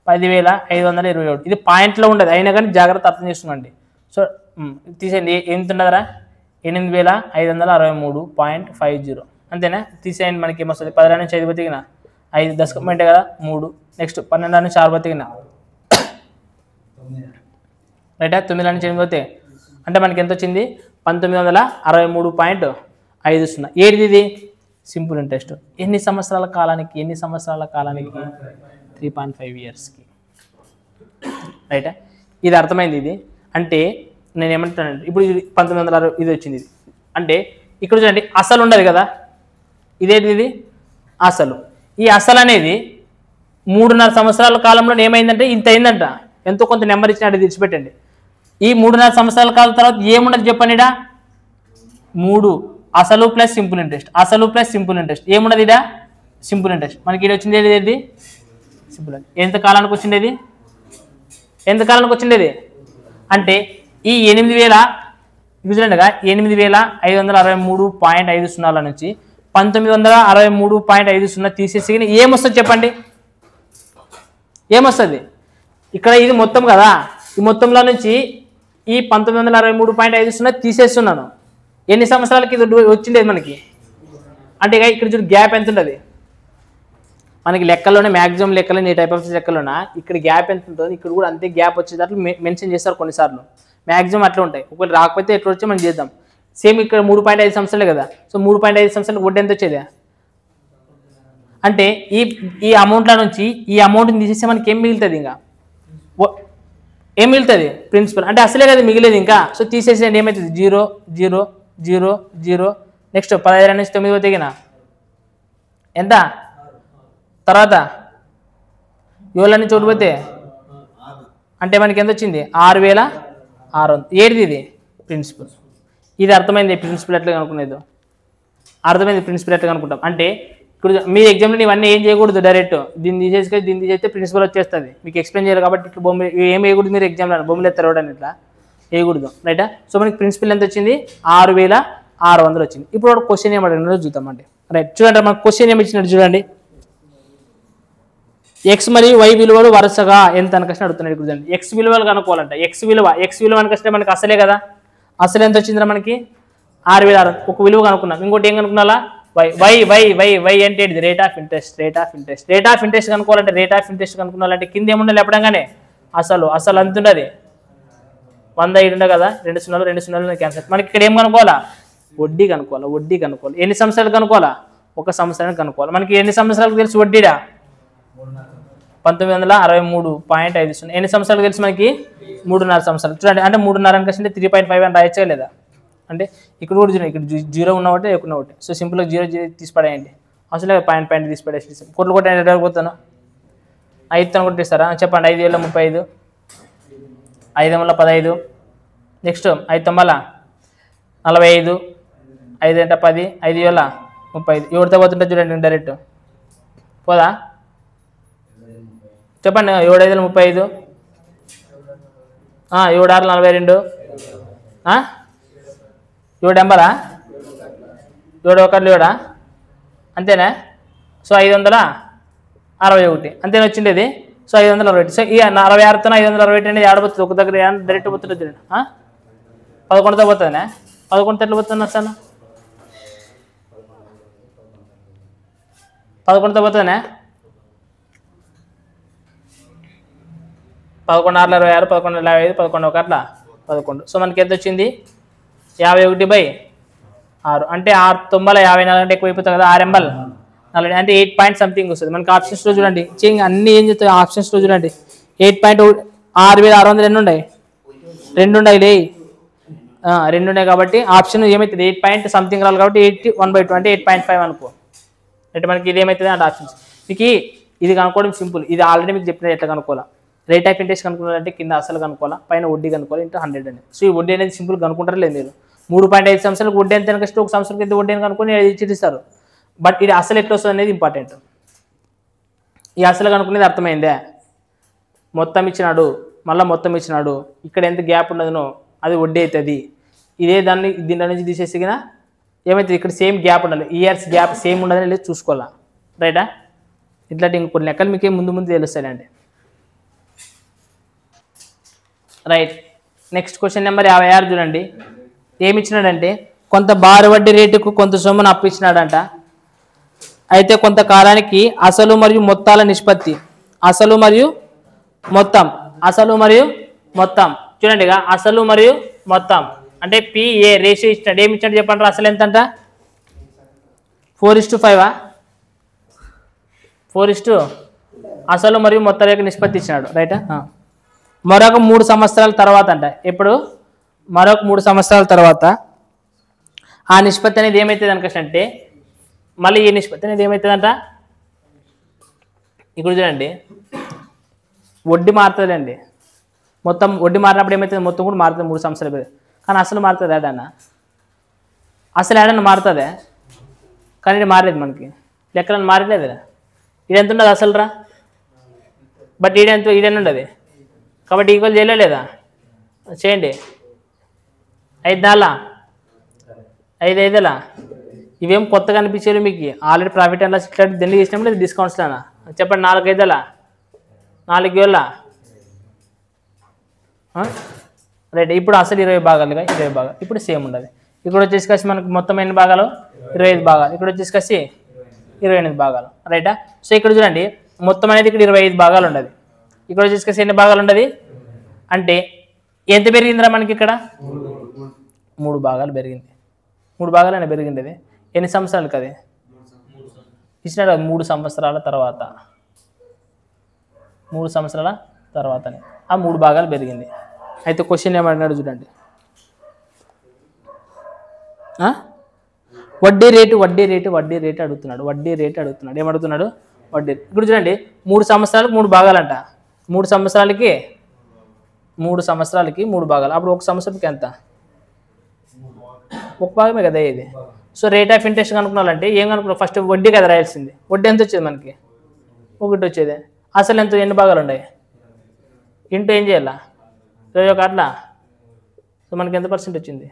10,527. ఇది పాయింట్లో ఉండదు, అయినా కానీ జాగ్రత్త అర్థం చేసుకోండి. సో తీసేయండి, ఎంత ఉండదురా, 8,563.50 అంతేనా. తీసేయండి, మనకి ఏమొస్తుంది, 10 నుంచి 5 బతికిన 5 10 కదా 3. నెక్స్ట్ 12 నుంచి 6 బతికిన రైటా, 9 నుంచి 8 పోతే అంటే మనకి ఎంత వచ్చింది, 1963.50. ఏది సింపుల్ ఇంట్రెస్ట్. ఎన్ని సంవత్సరాల కాలానికి, 3.5 ఇయర్స్కి, రైటా. ఇది అర్థమైంది. ఇది అంటే నేను ఏమంటానంటే ఇప్పుడు ఇది 1960 ఇది వచ్చింది. ఇది అంటే ఇక్కడ చూడండి అసలు ఉండదు కదా, ఇదేంటి ఇది అసలు. ఈ అసలు అనేది 3.5 సంవత్సరాల కాలంలో ఏమైందంటే ఇంత అయిందంట, ఎంతో కొంత నెంబర్ ఇచ్చినట్టు తెచ్చిపెట్టండి. ఈ 3.5 సంవత్సరాల కాలం తర్వాత ఏముండదు చెప్పండి, 3 అసలు ప్లస్ సింపుల్ ఇంట్రెస్ట్, ఏముండదు ఇడా సింపుల్ ఇంట్రెస్ట్. మనకి ఇది వచ్చింది ఏది సింపుల్. ఎంత కాలానికి వచ్చిండేది, అంటే ఈ 8,000 చూడండిగా 8,563.50 నుంచి 1963.50 తీసేసి ఏమొస్తుంది చెప్పండి, ఏమొస్తుంది. ఇక్కడ ఇది మొత్తం కదా, ఈ మొత్తంలో నుంచి ఈ 1963.50 తీసేస్తున్నాను. ఎన్ని సంవత్సరాలకి ఇది వచ్చిండేది మనకి అంటే ఇక్కడ చూడు గ్యాప్ ఎంత ఉంటుంది మనకి లెక్కల్లోనే, మ్యాక్సిమం లెక్కలు ఈ టైప్ ఆఫ్ లెక్కలోన ఇక్కడ గ్యాప్ ఎంత ఉంటుందో ఇక్కడ కూడా అంతే గ్యాప్ వచ్చేటట్లు మెన్షన్ చేస్తారు కొన్నిసార్లు. మ్యాక్సిమం అట్లా ఉంటాయి. ఒకవేళ రాకపోతే ఎట్లా వచ్చి మనం చేద్దాం. సేమ్ ఇక్కడ 3.5 సంవత్సరాలే కదా. సో 3.5 సంవత్సరాలకు వడ్డీ ఎంత వచ్చేది అంటే ఈ అమౌంట్ల నుంచి ఈ అమౌంట్ని తీసేస్తే మనకి ఏం మిగులుతుంది? ఇంకా ఏం మిగులుతుంది? ప్రిన్సిపల్ అంటే అసలే కదా మిగిలేదు ఇంకా. సో తీసేసేయండి, ఏమవుతుంది? 0 0 0 0. నెక్స్ట్ 15 నుంచి 9 తెగిన ఎంత? తర్వాత 7 నుంచి 1 పోతే అంటే మనకి ఎంత వచ్చింది? 6,600. ఏడిది ఇది? ప్రిన్సిపల్. ఇది అర్థమైంది ప్రిన్సిపల్ ఎట్లా కనుక్కునేది? అర్థమైంది ప్రిన్సిపల్ ఎట్లా కనుక్కుంటాం అంటే ఇప్పుడు మీ ఎగ్జామ్లో ఇవన్నీ ఏం చేయకూడదు, డైరెక్ట్ దీన్ని తీసేస్తే ప్రిన్సిపల్ వచ్చేస్తుంది. మీకు ఎక్స్ప్లెయిన్ చేయాలి కాబట్టి ఇట్లా బొమ్మ ఏం వేయకూడదు. మీరు ఎగ్జామ్లో బొమ్మలు ఎత్తారు అని ఇట్లా వేయకూడదు, రైటా? సో మనకి ప్రిన్సిపల్ ఎంత వచ్చింది? 6,600 వచ్చింది. ఇప్పుడు వాడు క్వశ్చన్ ఏం అడిగినారో చూద్దామండి. రైట్, చూడండి మనకు క్వశ్చన్ ఏమి ఇచ్చినట్టు చూడండి. ఎక్స్ మరియు వై విలువలు వరుసగా ఎంత అనకష్టం అడుగుతున్నాడు. చూడండి ఎక్స్ విలువలు కనుక్కోవాలంట. ఎక్స్ విలువ అనకస్తే మనకి అసలే కదా. అసలు ఎంత వచ్చిందిరా మనకి? 6,600. ఒక విలువ కనుక్కున్నాం. ఇంకోటి ఏం కనుక్కున్నా? వై అంటే ఇది rate of interest. Rate of interest కనుక్కోవాలంటే రేట్ ఆఫ్ ఇంట్రెస్ట్ కనుక్కున్నాలంటే కింద ఏముండాలి ఎప్పడంగానే? అసలు అంత ఉండదు. 100 ఇటు ఉండే కదా, 2 0 క్యాన్సల్. మనకి ఇక్కడ ఏం కనుక్కోవాలా? వడ్డీ కనుక్కోవాలి. ఎన్ని సంవత్సరాలు కనుక్కోవాలా? 1 సంవత్సరానికి కనుక్కోవాలి. మనకి ఎన్ని సంవత్సరాలకు తెలుసు వడ్డీడా? 1963.50. ఎన్ని సంవత్సరాలు తెలుసు మనకి? 3.5 సంవత్సరాలు. చూడండి అంటే 3.5 అని కష్టంటే 3.5 అని రాయచ్చా లేదా? అంటే ఇక్కడ కూడా చూడండి, ఇక్కడ 0 ఉన్న ఒకటి ఎక్కువ ఒకటి. సో సింపుల్గా 0 తీసి పడేయండి. అసలే పాయింట్ తీసి పడేసి కొట్లు కొట్టాను పోతాను. 5 కొట్టిస్తారా? చెప్పండి. 5 వేల 35, 5 వల్ల 15. నెక్స్ట్ 5 తొమ్మల 45, 5 అంటే 10, 5 వేల 35. ఎవరితో పోతుంటే చూడండి డైరెక్ట్ పోదా? చెప్పండి. 7 5 35, 7 6 42, 7 ఎంబరా, 7 1 7 అంతేనా? సో 561 అంతేనా వచ్చిండేది? సో 561. సో ఈ 46తో 561 అనేది ఆడబోతుంది ఒక దగ్గర డైరెక్ట్ పోతుంది చూడండి. 11తో పోతుందినా? 11తో ఎట్లా పోతుంది అసలు? 11తో పోతుందినా? 11 6 26, 11 55, 11 1 అట్లా 11. సో మనకి ఎంత వచ్చింది? 51/6. అంటే 6 9 54 అంటే ఎక్కువ అయిపోతుంది కదా. 6 ఎంబల్ 40 అంటే 8 పాయింట్ సంథింగ్ వస్తుంది మనకి. ఆప్షన్స్లో చూడండి అన్ని ఏం చెప్తాయి ఆప్షన్స్లో చూడండి. 8.6,600 ఎన్ని ఉన్నాయి? 2 ఉన్నాయి. 2 ఉన్నాయి కాబట్టి ఆప్షన్ ఏమవుతుంది? 8 పాయింట్ సంథింగ్ రావాలి కాబట్టి 81/2 అంటే 8.5 అనుకో. అంటే మనకి ఇది ఏమవుతుంది అంటే ఆప్షన్స్. మీకు ఇది కనుక్కోవడం సింపుల్. ఇది ఆల్రెడీ మీకు చెప్పిన ఎట్లా కనుక్కోవాలా? రేట్ ఆఫ్ ఇంట్రెస్ట్ కనుక్కోవాలంటే కింద అసలు కనుక్కోవాలా, పైన వడ్డీ కనుక్కోవాలి. ఇంటూ 100 అని. సో ఈ వడ్డీ అనేది సింపుల్ కనుక్కుంటారు లేదు మీరు. 3.5 సంవత్సరాలకు వడ్డీ ఎంత కష్టం, 1 సంవత్సరం ఎంత వడ్డీ అని కనుక్కొని ఇచ్చిస్తారు. బట్ ఇది అసలు ఎట్లా వస్తుంది అనేది ఇంపార్టెంట్. ఈ అసలు కనుక్కునేది అర్థమైందే? మొత్తం ఇచ్చినాడు, మళ్ళీ మొత్తం ఇచ్చినాడు, ఇక్కడ ఎంత గ్యాప్ ఉన్నదనో అది వడ్డీ అవుతుంది. ఇదే దీంట్లో నుంచి తీసేసిగిన ఏమవుతుంది? ఇక్కడ సేమ్ గ్యాప్ ఉండాలి, ఇయర్స్ గ్యాప్ సేమ్ ఉండదని లేదు చూసుకోవాలా, రైటా? ఇట్లాంటి ఇంకొన్ని లెక్కలు మీకే ముందు తెలుస్తాయండి. రైట్, నెక్స్ట్ క్వశ్చన్ నెంబర్ 56 చూడండి. ఏమి ఇచ్చినాడంటే కొంత భారీ వడ్డీ రేటుకు కొంత సొమ్మును అప్పు ఇచ్చినాడంట. అయితే కొంతకాలానికి అసలు మరియు మొత్తాల నిష్పత్తి, అసలు మరియు మొత్తం చూడండి. అసలు మరియు మొత్తం అంటే PA రేషియో ఇచ్చినాడు. ఏమి ఇచ్చినాడు చెప్పండి? అసలు ఎంతంట? 4:5. 4 అసలు మరియు మొత్తం యొక్క నిష్పత్తి ఇచ్చినాడు, రైటా? మరొక 3 సంవత్సరాల తర్వాత అంట. ఎప్పుడు? మరొక 3 సంవత్సరాల తర్వాత ఆ నిష్పత్తి అనేది ఏమవుతుంది అనుకంటే మళ్ళీ ఈ నిష్పత్తి అనేది ఏమవుతుందంట? ఇక్కడ చూడండి వడ్డీ మారుతుందండి. మొత్తం వడ్డీ మారినప్పుడు ఏమవుతుంది? మొత్తం కూడా మారుతుంది 3 సంవత్సరాలు. కానీ అసలు మారుతుంది ఏడన్నా? అసలు ఏడన్నా మారుతుందే? కానీ ఇది మారలేదు మనకి, లెక్కలను మారలేదు. ఇది ఎంత ఉండదు అసలు రా? బట్ ఈడెన్ని ఉండదు కాబట్టి ఈక్వల్ చేయలేదా? చేయండి. 5 4 5 5 ఇవేం కొత్తగా అనిపించారు మీకు? ఆల్రెడీ ప్రాఫిట్ అండ్ లాస్ ఇట్లా దండి చేసినప్పుడు ఇది డిస్కౌంట్స్లోనా? చెప్పండి. 4 5 4 7 రైట్. ఇప్పుడు అసలు 20 భాగాలుగా 20 భాగాలు. ఇప్పుడు సేమ్ ఉండదు. ఇక్కడ వచ్చేసి మనకు మొత్తం ఎన్ని భాగాలు? 25 భాగాలు. ఇక్కడ వచ్చేసి 28 భాగాలు, రైటా? సో ఇక్కడ చూడండి మొత్తం అనేది ఇక్కడ 25 భాగాలు ఉండదు. ఇక్కడ వచ్చేసి ఎన్ని భాగాలు ఉండదు అంటే ఎంత పెరిగిందిరా మనకి ఇక్కడ 3 భాగాలు పెరిగింది 3 భాగాలైనా పెరిగింది అది ఎన్ని సంవత్సరాలకు అది ఇచ్చినాడు 3 సంవత్సరాల తర్వాత 3 సంవత్సరాల తర్వాతనే ఆ 3 భాగాలు పెరిగింది అయితే క్వశ్చన్ ఏమన్నాడు చూడండి వడ్డీ రేటు అడుగుతున్నాడు ఏమడుగుతున్నాడు వడ్డీ ఇప్పుడు చూడండి 3 సంవత్సరాలకు 3 భాగాలంట 3 సంవత్సరాలకి 3 భాగాలు అప్పుడు ఒక సంవత్సరానికి ఎంత ఒక భాగమే కదా ఇది సో రేట్ ఆఫ్ ఇంట్రెస్ట్ కనుక్కున్నాలంటే ఏం కనుక్కున్నాం ఫస్ట్ వడ్డీ కదా రాయాల్సింది వడ్డీ ఎంత వచ్చేది మనకి 1 వచ్చేది అసలు ఎంత ఎన్ని భాగాలు ఉన్నాయి ఇంటూ ఏం చేయాలా 21 అట్లా సో మనకి ఎంత పర్సెంట్ వచ్చింది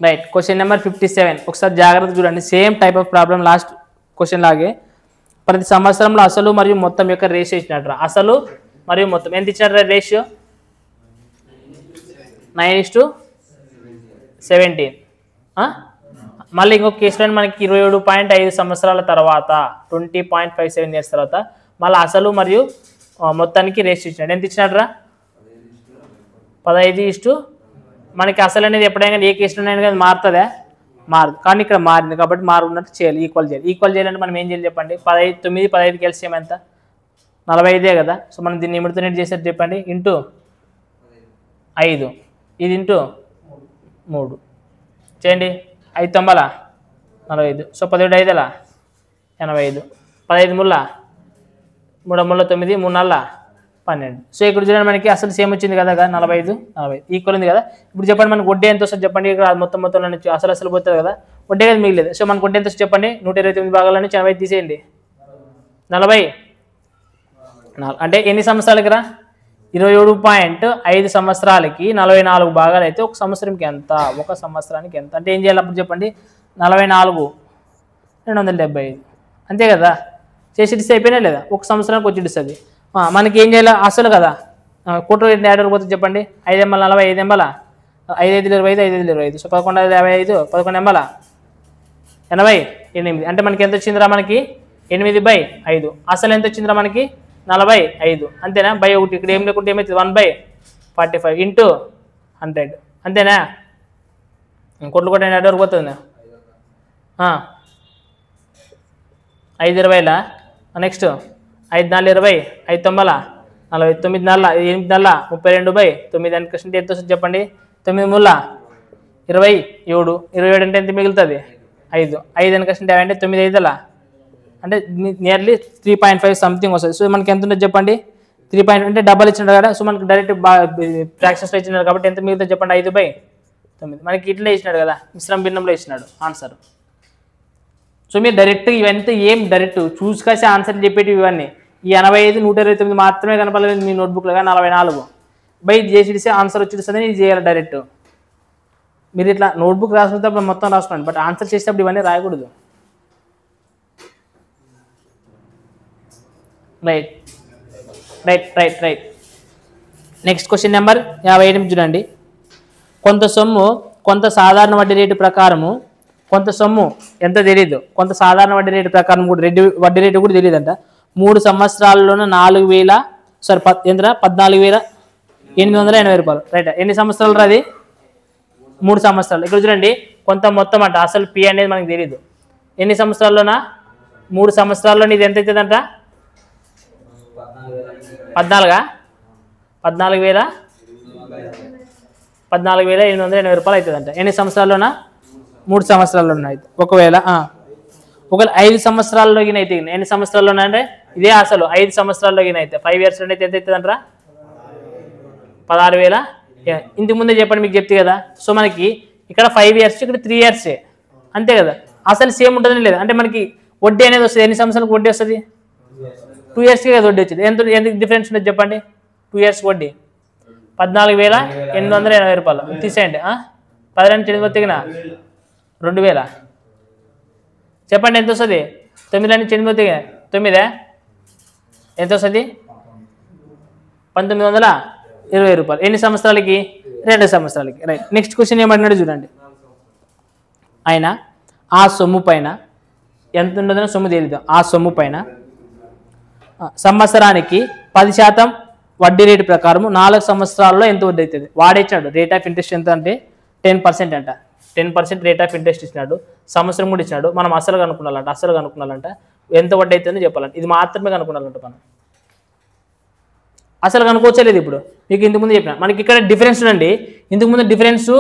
రైట్ క్వశ్చన్ నెంబర్ 57 ఒకసారి జాగ్రత్త చూడండి same type of problem last question లాగే ప్రతి సంవత్సరంలో అసలు మరియు మొత్తం యొక్క రేషియో ఇచ్చినట్టు అసలు మరియు మొత్తం ఎంత ఇచ్చినట్టు రేషియో 9:17 మళ్ళీ ఇంకొక కేసులో మనకి 27.5 సంవత్సరాల తర్వాత 20.57 ఇయర్స్ తర్వాత మళ్ళీ అసలు మరియు మొత్తానికి రేషియో ఇచ్చినాడు ఎంత ఇచ్చినట్రా 15 మనకి అసలు అనేది ఎప్పుడైనా ఏ కేసులో కానీ మారుతుందా మారదు కానీ ఇక్కడ మారింది కాబట్టి మారున్నట్టు చేయాలి ఈక్వల్ చేయాలంటే మనం ఏం చేయాలి చెప్పండి 9 కలిసి ఎంత 45 కదా సో మనం దీన్ని ఇమిడితోనేట్ చేసేది చెప్పండి ఇంటూ 5 ఇది ఇంటూ 3 చేయండి 5 తొంభల 45 సో 17 5 85 15 ముళ్ళ 3 ముళ్ళ 9 3 నల్ల 12 సో ఇక్కడ చూడండి మనకి అసలు సేమ్ వచ్చింది కదా 45 ఈక్వల్ ఉంది కదా ఇప్పుడు చెప్పండి మనకి వడ్డీ ఎంత వస్తుంది చెప్పండి ఇక్కడ మొత్తం అసలు పోతుంది కదా వడ్డీ కదా మిగిలేదు సో మనకు వడ్డీ ఎంత వస్తుంది చెప్పండి 129 భాగాలని 80 తీసేయండి 40 అంటే ఎన్ని సంవత్సరాలకి రా 27.5 సంవత్సరాలకి 44 భాగాలు అయితే ఒక సంవత్సరానికి ఎంత అంటే ఏం చేయాలి అప్పుడు చెప్పండి 44 275 అంతే కదా చేసి డిస్ అయిపోయినా లేదా ఒక సంవత్సరానికి వచ్చి ఇస్తుంది మనకి ఏం చేయాలి అసలు కదా కోటి యాడ్ పోతుంది చెప్పండి 5 ఎంబల 40 5 ఎంబల 5 5 25 5 5 25 సో 11 55 11 ఎంబల 88 అంటే మనకి ఎంత వచ్చిందిరా మనకి 8/5 అసలు ఎంత వచ్చిందిరా మనకి 45 అంతేనా బై 1 ఇక్కడ ఏం లేకుంటే ఏమైతుంది 1/45 ఇంటూ 100 అంతేనా కోట్లు కూడా యాడ్ వరకు పోతుంది 5 20 నెక్స్ట్ 5 4 20 5 9 40 9 4 8 4 32/9 అని క్వశ్చన్ ఎంత వస్తుంది చెప్పండి 9 ముళ్ళ 27 అంటే ఎంత మిగులుతుంది 5 అని క్వశ్చన్ అంటే 9 5 అంటే నియర్లీ 3.5 సంథింగ్ వస్తుంది సో మనకి ఎంత ఉంటుంది చెప్పండి 3 అంటే డబల్ ఇచ్చినాడు కదా సో మనకి డైరెక్ట్ ఫ్రాక్షన్స్లో ఇచ్చినాడు కాబట్టి ఎంత మిగులుతుంది చెప్పండి 5/9 మనకి ఇట్లా ఇచ్చినాడు కదా మిశ్రమ భిన్నంలో ఇచ్చినాడు ఆన్సర్ సో మీరు డైరెక్ట్ ఇవంతా ఏం డైరెక్ట్ చూసుకాసి ఆన్సర్ చెప్పేటివి ఇవన్నీ ఈ 85 129 మాత్రమే కనపడలేదు మీ నోట్బుక్లో 44 బై చేసి ఆన్సర్ వచ్చేస్తుంది ఇది చేయాలి డైరెక్ట్ మీరు ఇట్లా నోట్బుక్ రాసుకున్నప్పుడు మొత్తం రాసుకోండి బట్ ఆన్సర్ చేసేటప్పుడు ఇవన్నీ రాయకూడదు రైట్ నెక్స్ట్ క్వశ్చన్ నెంబర్ 58 చూడండి కొంత సొమ్ము కొంత సాధారణ వడ్డీ రేటు ప్రకారము కొంత సొమ్ము ఎంత తెలియదు కొంత సాధారణ వడ్డీ రేటు ప్రకారం కూడా వడ్డీ రేటు కూడా తెలియదంట 3 సంవత్సరాల్లోనే 14,880 రూపాయలు రైట్ ఎన్ని సంవత్సరాలు అది 3 సంవత్సరాలు ఇక్కడ చూడండి కొంత మొత్తం అంట అసలు పి అనేది మనకు తెలియదు ఎన్ని సంవత్సరాల్లోనా 3 సంవత్సరాల్లో ఇది ఎంత అవుతుందంట 14,880 రూపాయలు అవుతుందంట ఎన్ని సంవత్సరాల్లోనా 3 సంవత్సరాల్లోనే అయితే ఒకవేళ 5 సంవత్సరాల్లోకి అయితే ఎన్ని సంవత్సరాల్లోనే అంటే ఇదే అసలు 5 సంవత్సరాల్లోకి అయితే 5 ఇయర్స్ అయితే ఎంత అవుతుందంటారా 16,000 ఇంతకు ముందే చెప్పండి మీకు చెప్తే కదా సో మనకి ఇక్కడ 5 ఇయర్స్ ఇక్కడ 3 ఇయర్స్ అంతే కదా అసలు సేమ్ ఉంటుందని లేదు అంటే మనకి వడ్డీ అనేది వస్తుంది ఎన్ని సంవత్సరాలకు వడ్డీ వస్తుంది 2 ఇయర్స్కి కదా వడ్డీ వచ్చింది ఎంత డిఫరెన్స్ ఉండదు చెప్పండి 2 ఇయర్స్ వడ్డీ 14,880 రూపాయలు తీసేయండి 12 తెగిన 2,000 చెప్పండి ఎంత వస్తుంది 9 తెగిన 9 ఎంత వస్తుంది 1,920 రూపాయలు ఎన్ని సంవత్సరాలకి 2 సంవత్సరాలకి రైట్ నెక్స్ట్ క్వశ్చన్ ఏమంటున్నాడు చూడండి ఆయన ఆ సొమ్ము పైన ఎంత ఉండదో సొమ్ము తెలియదు. ఆ సొమ్ము పైన సంవత్సరానికి 10% వడ్డీ రేటు ప్రకారం 4 సంవత్సరాల్లో ఎంత వడ్డీ అవుతుంది వాడేచ్చాడు. రేట్ ఆఫ్ ఇంట్రెస్ట్ ఎంత అంటే 10% అంట. 10% రేట్ ఆఫ్ ఇంట్రెస్ట్ ఇచ్చినాడు, సంవత్సరం కూడా ఇచ్చినాడు. మనం అసలు కనుక్కున్నాలంట ఎంత వడ్డీ అవుతుందో చెప్పాలంట. ఇది మాత్రమే కనుక్కున్నాలంట. మనం అసలు కనుక్కోవచ్చలేదు. ఇప్పుడు మీకు ఇంతకుముందు చెప్పిన మనకి ఇక్కడ డిఫరెన్స్ ఉండండి. ఇంతకుముందు డిఫరెన్స్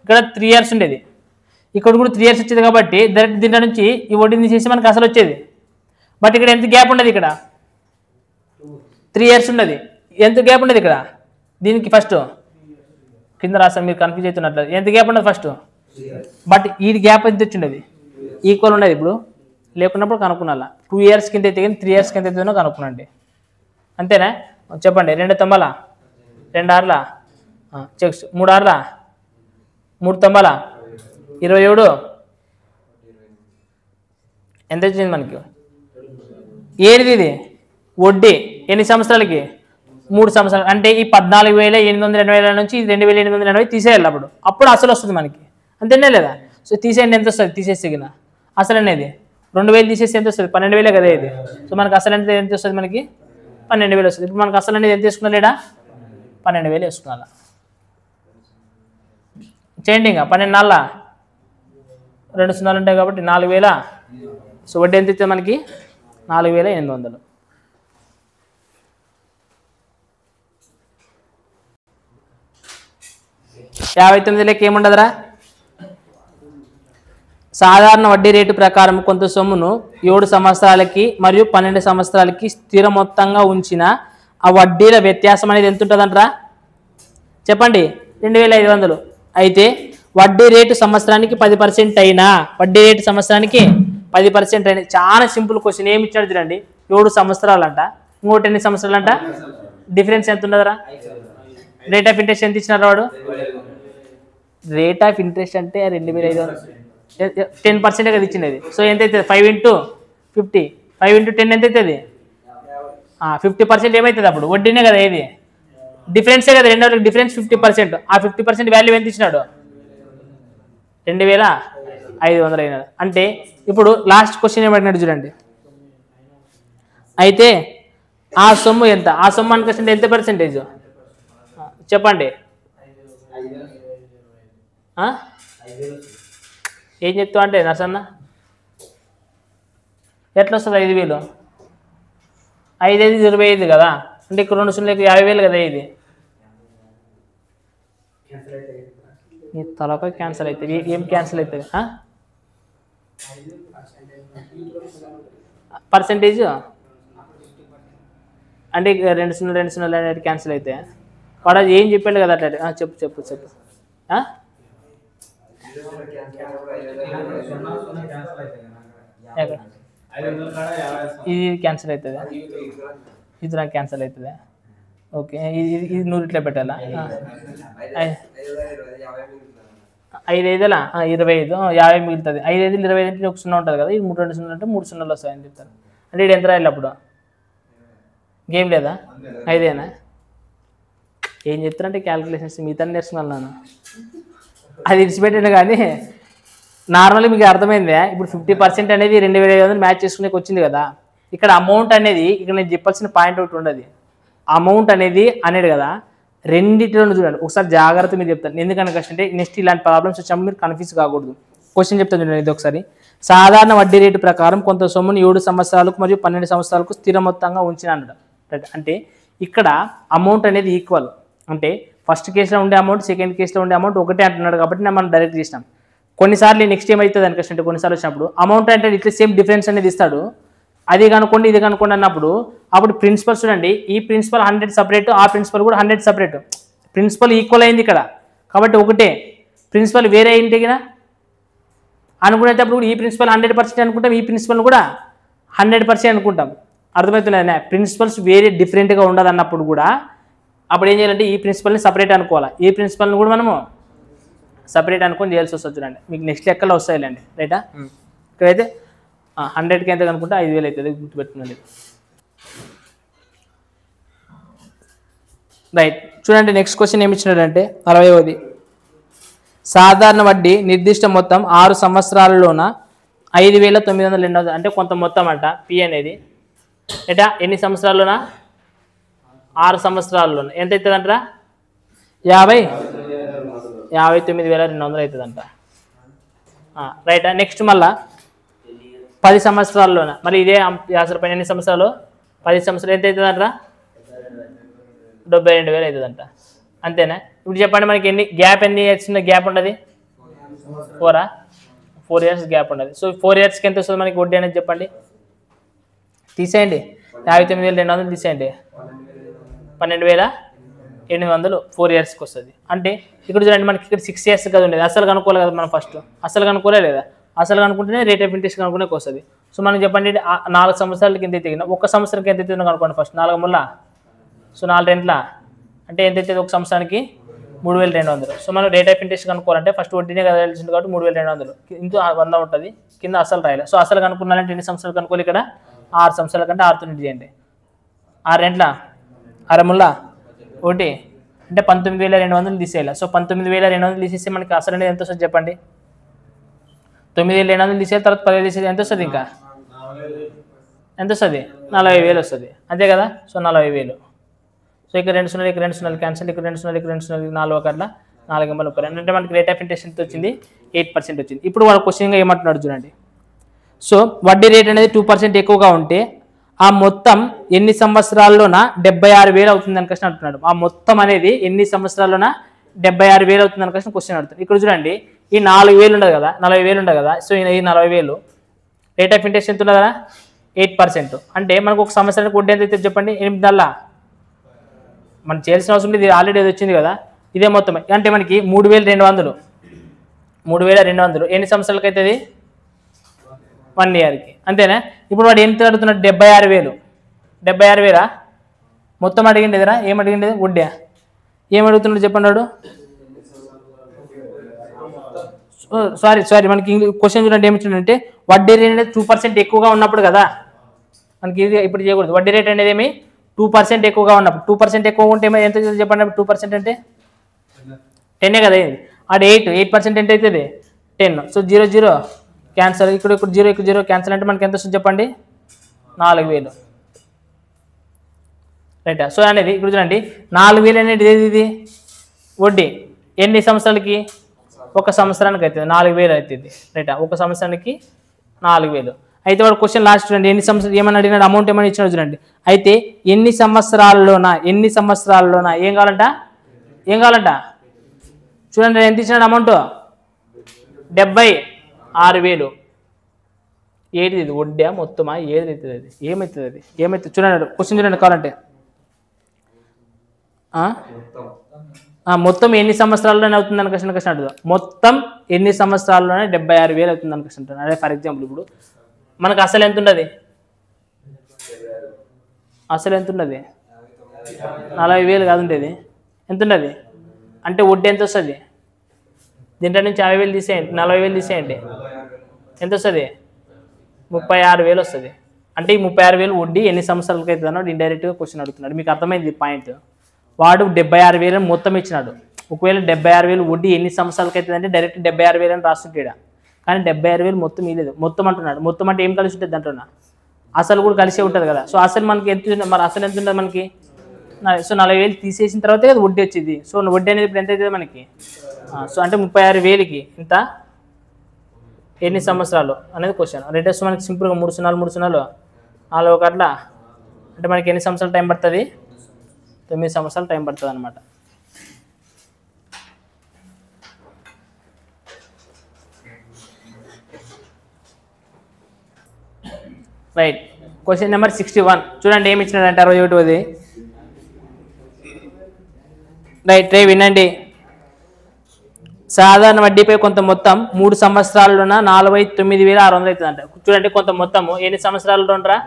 ఇక్కడ 3 years ఉండేది, ఇక్కడ కూడా 3 years వచ్చేది. కాబట్టి డైరెక్ట్ దీంట్లో నుంచి ఈ వడ్డీని చేసి మనకు అసలు వచ్చేది. బట్ ఇక్కడ ఎంత గ్యాప్ ఉండదు, ఇక్కడ 3 years ఉండదు. ఎంత గ్యాప్ ఉండదు ఇక్కడ దీనికి. ఫస్ట్ కింద రాస్తాను, మీరు కన్ఫ్యూజ్ అవుతున్నట్లు. ఎంత గ్యాప్ ఉండదు ఫస్ట్, బట్ ఈ గ్యాప్ ఎంత వచ్చిండేది ఈక్వల్ ఉండేది. ఇప్పుడు లేకున్నప్పుడు కనుక్కున్నా 2 years కింద అయితే కానీ 3 years కింద అయితే కనుక్కునండి. అంతేనా? చెప్పండి. 2 తొంభల 2 ఆరుల చెక్స్ 3 ఆరుల 3 తొంభల 27 ఎంత వచ్చింది మనకి? ఏది ఇది వడ్డీ ఎన్ని సంవత్సరాలకి? 3 సంవత్సరాలు. అంటే ఈ 14,880 నుంచి 2,880 తీసేయాలి. అప్పుడు అసలు వస్తుంది మనకి. అంతేనే లేదా? సో తీసేయండి, ఎంత వస్తుంది? తీసేసిగిన అసలు అనేది 2,000 తీసేసి ఎంత వస్తుంది? 12,000 కదా ఇది. సో మనకు అసలు అనేది ఎంత వస్తుంది? మనకి 12,000 వస్తుంది. ఇప్పుడు మనకు అసలు అనేది ఎంత తీసుకున్నా లేడా? 12,000 వేసుకోవాలా. చేయండి. ఇంకా 12 నాళ్ళ 2 సున్నాలు ఉంటాయి కాబట్టి 4,000. సో వడ్డీ ఎంత ఇస్తుంది మనకి? 4,800. యాభై 59 లెక్క ఏముండదురా? సాధారణ వడ్డీ రేటు ప్రకారం కొంత సొమ్మును 7 సంవత్సరాలకి మరియు 12 సంవత్సరాలకి స్థిర మొత్తంగా ఉంచిన ఆ వడ్డీల వ్యత్యాసం అనేది ఎంత ఉంటుందంటరా? చెప్పండి. 2,500. అయితే వడ్డీ రేటు సంవత్సరానికి 10% అయినా, వడ్డీ రేటు సంవత్సరానికి 10% అయినా. చాలా సింపుల్ క్వశ్చన్. ఏమి ఇచ్చాడు చూడండి. 7 సంవత్సరాలంట, ఇంకోటి ఎన్ని సంవత్సరాలంట? డిఫరెన్స్ ఎంత ఉండదురా? రేట్ ఆఫ్ ఇంట్రెస్ట్ ఎంత ఇచ్చినారు వాడు? రేట్ ఆఫ్ ఇంట్రెస్ట్ అంటే 2,500 10% కదా ఇచ్చినది. సో ఎంత అవుతుంది? 5 × 50 5 × 10 ఎంత అవుతుంది? 50% ఏమవుతుంది అప్పుడు? వడ్డీనే కదా. ఏది డిఫరెన్సే కదా, రెండో డిఫరెన్స్ 50%. ఆ 50% వాల్యూ ఎంత ఇచ్చినాడు? 2,500 అయినాడు. అంటే ఇప్పుడు లాస్ట్ క్వశ్చన్ ఏమడినాడు చూడండి. అయితే ఆ సొమ్ము ఎంత? ఆ సొమ్ము అనుకుంటే ఎంత పర్సెంటేజ్ చెప్పండి. ఏం చెప్తావు అంటే నర్సన్న ఎట్లా వస్తుంది? 5,000 5 5 25 కదా. అంటే ఇక్కడ 2 సున్నాలకి 50,000 కదా. ఇది నీ తలపై క్యాన్సల్ అవుతుంది. ఏం క్యాన్సల్ అవుతుంది? పర్సెంటేజ్ అంటే 2 సున్నాలు అనేది క్యాన్సిల్ అవుతాయి. వాడు అది ఏం చెప్పాడు కదా అట్లా. చెప్పు ఇది క్యాన్సిల్ అవుతుంది, ఇది నాకు క్యాన్సిల్ అవుతుంది. ఓకే, ఇది 100 ఇట్లా పెట్టాలా? 5 5 25 50 మిగులుతుంది. 5 5 25 అంటే 1 సున్నా ఉంటుంది కదా. ఇది 2 సున్నాలు అంటే 3 సున్నాలు వస్తాయని చెప్తారు. అంటే ఇది ఎంత రాయాలి అప్పుడు? గేమ్ లేదా? 5ఏనా? ఏం చెప్తారంటే క్యాలిక్యులేషన్స్ మిగతా నేర్చుకున్నాను. అది ఇడిచిపెట్టాను కానీ నార్మల్గా మీకు అర్థమైందే. ఇప్పుడు 50% అనేది 2,500 మ్యాచ్ చేసుకునే వచ్చింది కదా. ఇక్కడ అమౌంట్ అనేది ఇక్కడ నేను చెప్పాల్సిన పాయింట్ ఒకటి ఉండదు. అమౌంట్ అనేది కదా రెండిట్లో చూడండి. ఒకసారి జాగ్రత్త మీరు చెప్తాను. ఎందుకని అంటే నెక్స్ట్ ఇలాంటి ప్రాబ్లమ్స్ వచ్చినప్పుడు మీరు కన్ఫ్యూజ్ కాకూడదు. క్వశ్చన్ చెప్తాను చూడండి. ఇది ఒకసారి. సాధారణ వడ్డీ రేటు ప్రకారం కొంత సొమ్మును 7 సంవత్సరాలకు మరియు 12 సంవత్సరాలకు స్థిర మొత్తంగా ఉంచిన అన్నాడు. అంటే ఇక్కడ అమౌంట్ అనేది ఈక్వల్. అంటే ఫస్ట్ కేసులో ఉండే అమౌంట్, సెకండ్ కేసులో ఉండే అమౌంట్ ఒకటే అంటున్నాడు కాబట్టి మనం డైరెక్ట్ చేసినాం. కొన్నిసార్లు నెక్స్ట్ ఏమవుతుంది అనుకుంటే కొన్నిసార్లు వచ్చినప్పుడు అమౌంట్ అంటే ఇట్లా సేమ్ డిఫరెన్స్ అనేది ఇస్తాడు. అది కనుక్కోండి ఇది కనుక్కోండి అన్నప్పుడు అప్పుడు ప్రిన్సిపల్ చూడండి. ఈ ప్రిన్సిపల్ 100 సపరేట్, ఆ ప్రిన్సిపల్ కూడా 100 సపరేట్. ప్రిన్సిపల్ ఈక్వల్ అయింది ఇక్కడ కాబట్టి ఒకటే. ప్రిన్సిపల్ వేరే అయింటే కదా అనుకునేటప్పుడు ఈ ప్రిన్సిపల్ 100% అనుకుంటాం, ఈ ప్రిన్సిపల్ కూడా 100% అనుకుంటాం. అర్థమవుతున్నాయి. ప్రిన్సిపల్స్ వేరే డిఫరెంట్గా ఉండదు అన్నప్పుడు కూడా అప్పుడు ఏం చేయాలంటే ఈ ప్రిన్సిపల్ని సపరేట్ అనుకోవాలి, ఈ ప్రిన్సిపల్ని కూడా మనము సపరేట్ అనుకొని చేయాల్సి వస్తుంది. చూడండి మీకు నెక్స్ట్ లెక్కలు వస్తాయిలేండి. రైటా? ఇక్కడైతే 100కి ఎంత కనుకుంటే 5,000 అవుతుంది. గుర్తుపెట్టుకునండి. రైట్, చూడండి నెక్స్ట్ క్వశ్చన్ ఏమి ఇచ్చినాడంటే 60వది. సాధారణ వడ్డీ నిర్దిష్ట మొత్తం 6 సంవత్సరాలలోన 5,900 అంటే కొంత మొత్తం అంట పి అనేది ఎటా ఎన్ని సంవత్సరాల్లోనా 6 సంవత్సరాల్లోనా ఎంత అవుతుందంటారా 59,200 అవుతుందంట రైటా నెక్స్ట్ మళ్ళా 10 సంవత్సరాల్లోన మళ్ళీ ఇదే యాసర పైన ఎన్ని సంవత్సరాలు 10 సంవత్సరాలు ఎంత అవుతుందంటారా 72,000 అవుతుందంట అంతేనా ఇప్పుడు చెప్పండి మనకి ఎన్ని ఇయర్స్ గ్యాప్ ఉండదు 4 ఇయర్స్ గ్యాప్ ఉండదు సో 4 ఇయర్స్కి ఎంత వస్తుంది మనకి వడ్డీ అనేది చెప్పండి తీసేయండి 59,200 తీసేయండి 12,800 4 ఇయర్స్కి వస్తుంది అంటే ఇక్కడ చూడండి మనకి ఇక్కడ 6 ఇయర్స్ కదా ఉండేది అసలు కనుక్కోలేదు కదా మనం ఫస్ట్ అసలు కనుక్కోలే లేదా అసలు కనుక్కుంటేనే రేట్ ఆఫ్ ఇంట్రెస్ట్ కనుక్కునే వస్తుంది సో మనం చెప్పండి 4 సంవత్సరాలకి ఎంత తెగిన 1 సంవత్సరానికి ఎంత అవుతుందో కనుక్కోండి ఫస్ట్ 4 ముళ్ళ సో 4 రెంట్ల అంటే ఎంత అవుతుంది 1 సంవత్సరానికి 3,200 సో మనం రేట్ ఆఫ్ ఇంట్రెస్ట్ కనుక్కోవాలంటే ఫస్ట్ వడ్డీనే కదా తెలిసింది కాబట్టి 3,200 ఇంటూ 100 ఉంటుంది కింద అసలు రాయాలి సో అసలు కనుక్కున్నారంటే ఎన్ని సంవత్సరాలు కనుక్కోవాలి ఇక్కడ 6 సంవత్సరాల కంటే 6తో చేయండి 6 రెంట్ల 6 ముళ్ళ 1 అంటే 19,200 తీసేయాలి సో 19,200 తీసేస్తే మనకి అసలు అనేది ఎంత వస్తుంది చెప్పండి 9,200 తీసేయాలి తర్వాత 10,000 తీసేది ఎంత వస్తుంది ఇంకా ఎంత వస్తుంది 40,000 వస్తుంది అంతే కదా సో 40,000 సో ఇక్కడ 2 సున్నాలు ఇక్కడ 2 సున్నాలు క్యాన్సిల్ ఇక్కడ 2 సున్నాలు ఇక్కడ 2 సున్నాలు 4 ఒకట్ల 4 అంటే మనకి రేట్ ఆఫ్ ఇంట్రెస్ట్ ఎంత వచ్చింది 8% వచ్చింది ఇప్పుడు వాళ్ళ క్వశ్చన్గా ఏమంటున్నాడు చూడండి సో వడ్డీ రేట్ అనేది 2% ఎక్కువగా ఉంటే ఆ మొత్తం ఎన్ని సంవత్సరాల్లోన 76,000 అవుతుంది అని క్వశ్చన్ అంటున్నాడు ఆ మొత్తం అనేది ఎన్ని సంవత్సరాల్లోన 76,000 అవుతుంది అని క్వశ్చన్ అడుగుతుంది ఇక్కడ చూడండి ఈ 4,000 ఉండదు కదా 40,000 ఉండదు కదా సో ఈ 40,000 రేట్ ఆఫ్ ఇంట్రెస్ట్ ఎంత ఉండదు కదా 8% అంటే మనకు ఒక సంవత్సరానికి వడ్డీ ఎంత అయితే చెప్పండి 8 నెలల మనం చేయాల్సిన అవసరం ఇది ఆల్రెడీ అది వచ్చింది కదా ఇదే మొత్తం అంటే మనకి 3,200 ఎన్ని సంవత్సరాలకి అవుతుంది 1 ఇయర్కి అంతేనా ఇప్పుడు వాడు ఎంత అడుగుతున్నాడు 76,000 మొత్తం అడిగింది ఎదురా ఏం అడిగింది వడ్డీ ఏం అడుగుతున్నాడు చెప్పండి వాడు సారీ మనకి క్వశ్చన్ చూడండి ఏమి ఇచ్చిందంటే వడ్డీ రేట్ అనేది 2% ఎక్కువగా ఉన్నప్పుడు కదా మనకి ఇది ఇప్పుడు చేయకూడదు వడ్డీ రేట్ అనేది ఏమి 2% ఎక్కువగా ఉన్నప్పుడు 2% ఎక్కువ ఉంటే ఎంత చెప్పండి 2% అంటే 10 కదా ఇది అది 8% ఎంత అవుతుంది 10 సో 0 క్యాన్సల్ ఇక్కడ 0 క్యాన్సల్ అంటే మనకి ఎంత వస్తుంది చెప్పండి 4,000 రైట్ సో అనేది ఇక్కడ చూడండి 4,000 అనేది ఇది వడ్డీ ఎన్ని సంవత్సరాలకి 1 సంవత్సరానికి అవుతుంది 4,000 అవుతుంది రైట్ 1 సంవత్సరానికి 4,000 అయితే వాడు క్వశ్చన్ లాస్ట్ చూడండి ఎన్ని సంవత్సరాలు ఏమని అడిగినాడు అమౌంట్ ఏమని ఇచ్చినాడు చూడండి అయితే ఎన్ని సంవత్సరాల్లోనా ఏం కావాలంట చూడండి ఎంత ఇచ్చినాడు అమౌంట్ 76,000 ఏది ఇది వడ్డా మొత్తమా ఏది అవుతుంది అది ఏమవుతుంది చూడండి క్వశ్చన్ చూడండి కావాలంటే మొత్తం ఎన్ని సంవత్సరాల్లోనే అవుతుంది అని క్వశ్చన్ అడుగుతా మొత్తం ఎన్ని సంవత్సరాల్లోనే 76,000 అవుతుంది అని క్వశ్చన్ అదే ఫర్ ఎగ్జాంపుల్ ఇప్పుడు మనకు అసలు ఎంత ఉండదు 40,000 కాదు ఉండేది ఎంత ఉండదు అంటే వడ్డీ ఎంత వస్తుంది దీంట్లో నుంచి 50,000 తీసేయండి 40,000 తీసేయండి ఎంత వస్తుంది 36,000 వస్తుంది అంటే ఈ 36,000 వడ్డీ ఎన్ని సంవత్సరాలకి అవుతుంది అన్నాడు ఇండైరెక్ట్గా క్వశ్చన్ అడుగుతున్నాడు మీకు అర్థమైంది పాయింట్ వాడు 76,000 మొత్తం ఇచ్చినాడు ఒకవేళ 76,000 వడ్డీ ఎన్ని సంవత్సరాలకి అవుతుంది అంటే డైరెక్ట్ 76,000 అని రాస్తుంటాడు కానీ 76,000 మొత్తం ఇలేదు మొత్తం అంటున్నాడు మొత్తం అంటే ఏం కలిసి ఉంటుంది అంటున్నా అసలు కూడా కలిసే ఉంటుంది కదా సో అసలు మనకి ఎంత మరి అసలు ఎంత ఉంటుంది మనకి సో 40,000 తీసేసిన తర్వాతే కదా వడ్డీ వచ్చింది సో వడ్డీ అనేది ఇప్పుడు ఎంత అవుతుంది మనకి సో అంటే 36,000కి ఇంత ఎన్ని సంవత్సరాలు అనేది క్వశ్చన్ రేటెస్ట్ మనకి సింపుల్గా 3 సున్నాలు 4 ఒకట్ల అంటే మనకి ఎన్ని సంవత్సరాలు టైం పడుతుంది 9 సంవత్సరాలు టైం పడుతుంది అనమాట రైట్ క్వశ్చన్ నెంబర్ 61 చూడండి ఏమి ఇచ్చినాడంటే 61ది రైట్ వినండి సాధారణ వడ్డీపై కొంత మొత్తం 3 సంవత్సరాల్లోన 49,600 అవుతుంది అంట చూడండి కొంత మొత్తము ఎన్ని సంవత్సరాలు ఉండరా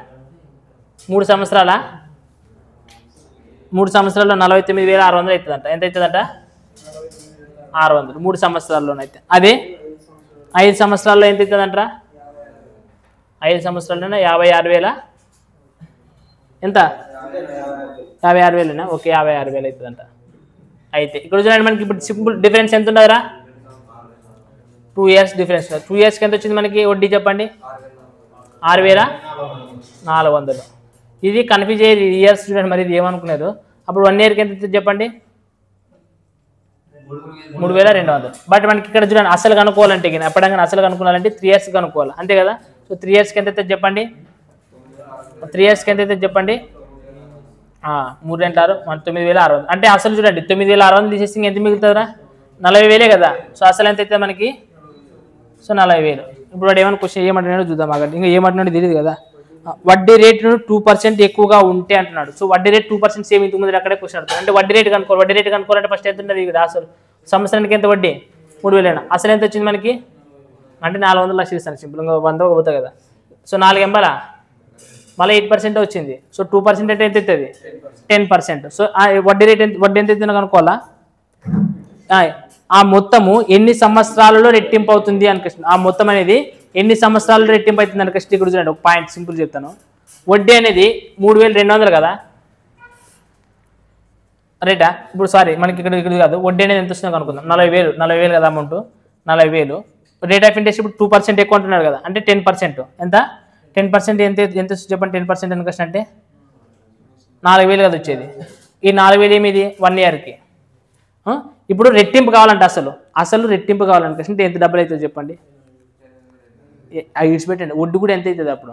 3 సంవత్సరాల 3 సంవత్సరాల్లో 49,600 అవుతుందంట ఎంత అవుతుందంట 600 3 సంవత్సరాల్లోనైతే అదే 5 సంవత్సరాల్లో ఎంత అవుతుందంటారా 5 సంవత్సరాల్లోనే 56,000 ఎంత 56,000 ఓకే 56,000 అవుతుందంట అయితే ఇక్కడ చూడండి మనకి ఇప్పుడు సింపుల్ డిఫరెన్స్ ఎంత ఉండదురా 2 years డిఫరెన్స్. 2 yearsకి ఎంత వచ్చింది మనకి వడ్డీ చెప్పండి? 6,400. ఇది కన్ఫ్యూజ్ అయ్యేది ఇయర్స్ చూడండి, మరి ఇది ఏమనుకున్నారు. అప్పుడు 1 yearకి ఎంత చెప్పండి? 3,200. బట్ మనకి ఇక్కడ చూడండి అసలు కనుక్కోవాలంటే ఎప్పటికైనా అసలు కనుక్కోవాలంటే 3 years కనుక్కోవాలి, అంతే కదా. సో 3 yearsకి ఎంత అవుతుంది చెప్పండి? 3 yearsకి ఎంత అవుతుంది చెప్పండి? 3 × 6 9,600. అంటే అసలు చూడండి 9,600 తీసేసి ఎంత మిగులుతుందా? 40,000 కదా. సో అసలు ఎంత అవుతుంది మనకి? సో 40,000. ఇప్పుడు వాడు ఏమైనా క్వశ్చన్ ఏమంటున్నాడో చూద్దాం. అక్కడ ఇంకా ఏమంటున్నాడో తెలియదు కదా. వడ్డీ రేటును 2% ఎక్కువగా ఉంటే అంటున్నాడు. సో వడ్డీ రేట్ 2% సేమ్ ఇంతకు ముందు అక్కడే క్వశ్చన్ అడుగుతాడు. అంటే వడ్డీ రేట్ కనుక్కోవాలి. వడ్డీ రేట్ కనుక్కోవాలంటే ఫస్ట్ ఎంత ఉంటుంది కదా అసలు. సంవత్సరానికి ఎంత వడ్డీ? 3,000. అసలు ఎంత వచ్చింది మనకి? అంటే 400 లక్షలు ఇస్తాను సింపుల్గా 100 పోతుంది కదా. సో 4 ఎంబలా మళ్ళీ 8% వచ్చింది. సో 2% అంటే ఎంత అవుతుంది? 10%. సో వడ్డీ రేట్ ఎంత అవుతుందో కనుక్కోవాలా. ఆ మొత్తము ఎన్ని సంవత్సరాలలో రెట్టింపు అవుతుంది అనుకృష్ణ. ఆ మొత్తం అనేది ఎన్ని సంవత్సరాలు రెట్టింపు అవుతుంది అనుకృష్ణ. ఇక్కడ చూడండి ఒక పాయింట్ సింపుల్ చెప్తాను. వడ్డీ అనేది 3,200 కదా రేటా. ఇప్పుడు సారీ మనకి ఇక్కడ కాదు, వడ్డీ అనేది ఎంత వస్తుందో కనుక్కుందాం. 40,000 కదా అమౌంట్. 40,000 రేట్ ఆఫ్ ఇంట్రెస్ట్ ఇప్పుడు 2% ఎక్కువ అంటున్నాడు కదా. అంటే 10%. ఎంత? 10% ఎంత చెప్పండి? 10% అనుకృష్ణ అంటే 4,000 కదా వచ్చేది. ఈ 4,000 ఏమిది? 1 yearకి. ఇప్పుడు రెట్టింపు కావాలంటే అసలు రెట్టింపు కావాలనుకుంటే ఎంత డబ్బులు అవుతుంది చెప్పండి? ఇడిచిపెట్టండి. వడ్డీ కూడా ఎంత అవుతుంది అప్పుడు?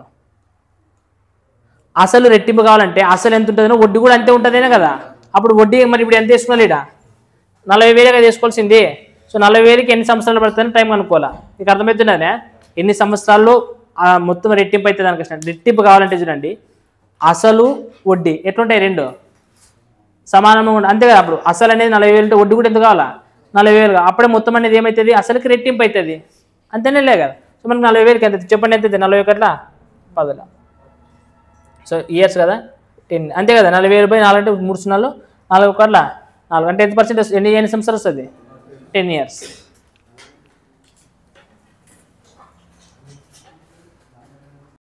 అసలు రెట్టింపు కావాలంటే అసలు ఎంత ఉంటుందో వడ్డీ కూడా అంతే ఉంటుందేనా కదా. అప్పుడు వడ్డీ మరి ఇప్పుడు ఎంత వేసుకోవాలి? ఇక్కడ 40,000గా తీసుకోవాల్సింది. సో 40,000కి ఎన్ని సంవత్సరాలు పడుతుందని టైం అనుకోవాలా. మీకు అర్థమవుతున్నదే ఎన్ని సంవత్సరాల్లో మొత్తం రెట్టింపు అవుతుంది అనుకుంటున్నాను. రెట్టింపు కావాలంటే చూడండి అసలు వడ్డీ ఎట్లుంటాయి? 2 సమానంగా ఉంటుంది, అంతే కదా. అప్పుడు అసలు అనేది 40,000 ఉంటే వడ్డీ కూడా ఎంత కావాలా? 40,000. అప్పుడే మొత్తం అనేది ఏమవుతుంది? అసలుకి రెట్టింపు అవుతుంది, అంతేనే లే కదా. సో మనకి 40,000కి ఎంత చెప్పండి? ఎంత అవుతుంది? 40 10. సో ఇయర్స్ కదా 10, అంతే కదా. 40,000/4 అంటే 3 సున్నాలు 4 1 4 అంటే ఎంత పర్సెంట్ వస్తుంది? ఎన్ని సంవత్సరాలు వస్తుంది? 10 years.